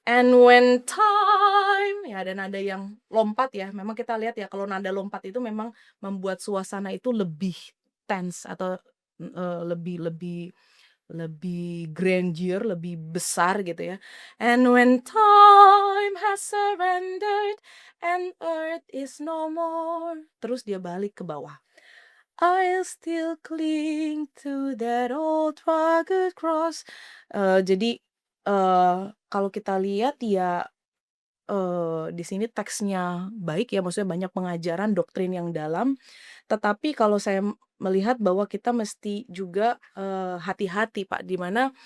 And when time, ya ada nada yang lompat ya. Memang kita lihat ya kalau nada lompat itu memang membuat suasana itu lebih tense atau lebih grandeur, lebih besar gitu ya. And when time has surrendered and earth is no more. Terus dia balik ke bawah. I'll still cling to that old rugged cross. Jadi kalau kita lihat ya di sini teksnya baik ya, maksudnya banyak pengajaran doktrin yang dalam, tetapi kalau saya melihat bahwa kita mesti juga, hati-hati Pak, di mana,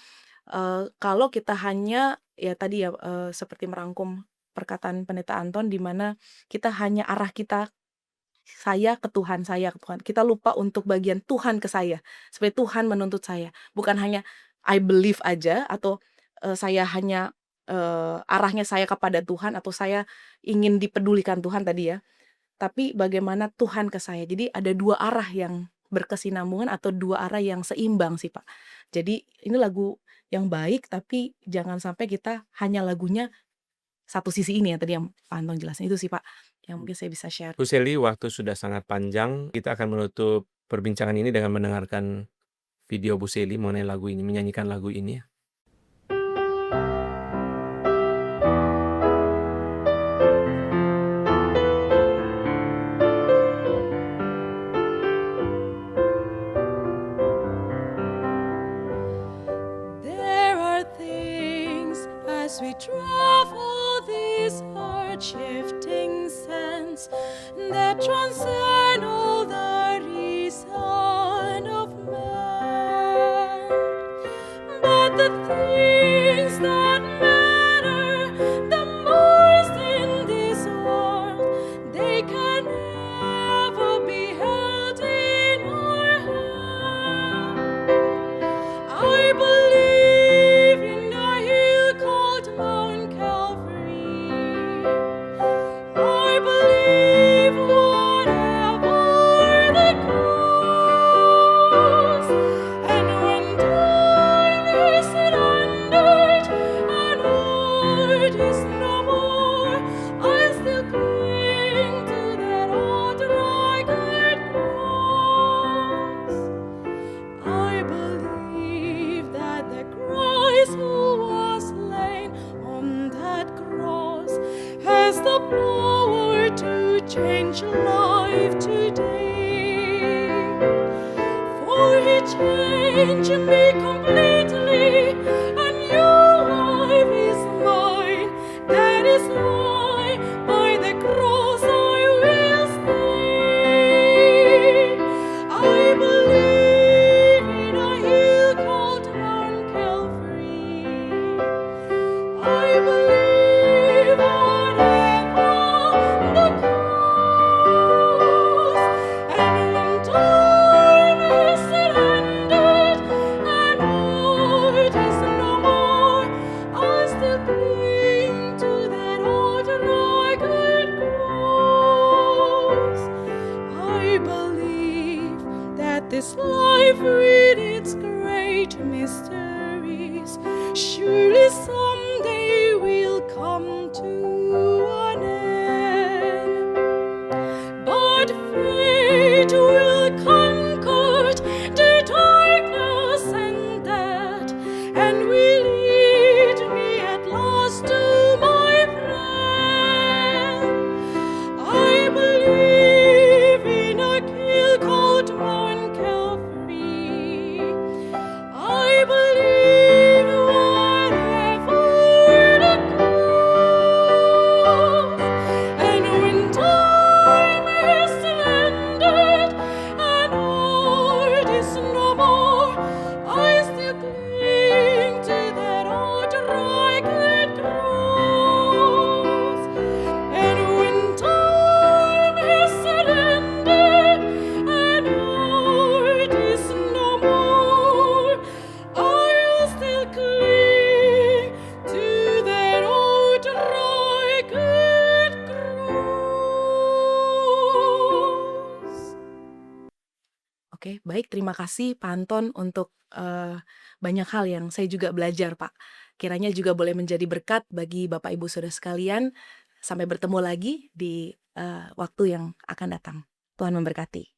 kalau kita hanya ya tadi ya, seperti merangkum perkataan Pendeta Anton di mana kita hanya arah kita, saya ke Tuhan, saya ke Tuhan. Kita lupa untuk bagian Tuhan ke saya, supaya Tuhan menuntut saya. Bukan hanya I believe aja atau, saya hanya, arahnya saya kepada Tuhan atau saya ingin dipedulikan Tuhan tadi ya, tapi bagaimana Tuhan ke saya. Jadi ada 2 arah yang berkesinambungan atau 2 arah yang seimbang sih, Pak. Jadi ini lagu yang baik, tapi jangan sampai kita hanya lagunya satu sisi ini ya tadi yang Pak Anton jelasin, itu sih, Pak, yang mungkin saya bisa share. Bu Seli, waktu sudah sangat panjang. Kita akan menutup perbincangan ini dengan mendengarkan video Bu Seli mengenai lagu ini, menyanyikan lagu ini ya. There are things as we travel this earth-shifting sands that transcend all the reason of man. But the things that matter the most in this world, they can never be held in our hand. I believe in a hill called Mount Calvary. I believe whatever the cost. And when time is surrendered and earth is no more, I still cling to that old rugged cross. I believe that the Christ who was slain on that cross has the power to change life today. For He changed me completely, a new life is mine. That is why by the cross I will stay. I believe in a hill called Mount Calvary. I believe whatever the cost. And when time is surrendered and earth is no more, I still cling to that old rugged cross. I believe that this life with its great mysteries surely someday will come to an end. But fate will conquer the darkness and death, and will lead me at last to my friend. I believe in a hill called Mount Calvary. I believe whatever the cost. And when time is surrendered and earth is no more, I still cling to that old rugged cross. And when time is surrendered and earth is no more, I'll still cling to that old rugged cross. Oke, baik, terima kasih Pak Anton untuk, banyak hal yang saya juga belajar, Pak. Kiranya juga boleh menjadi berkat bagi Bapak Ibu Saudara sekalian. Sampai bertemu lagi di, waktu yang akan datang. Tuhan memberkati.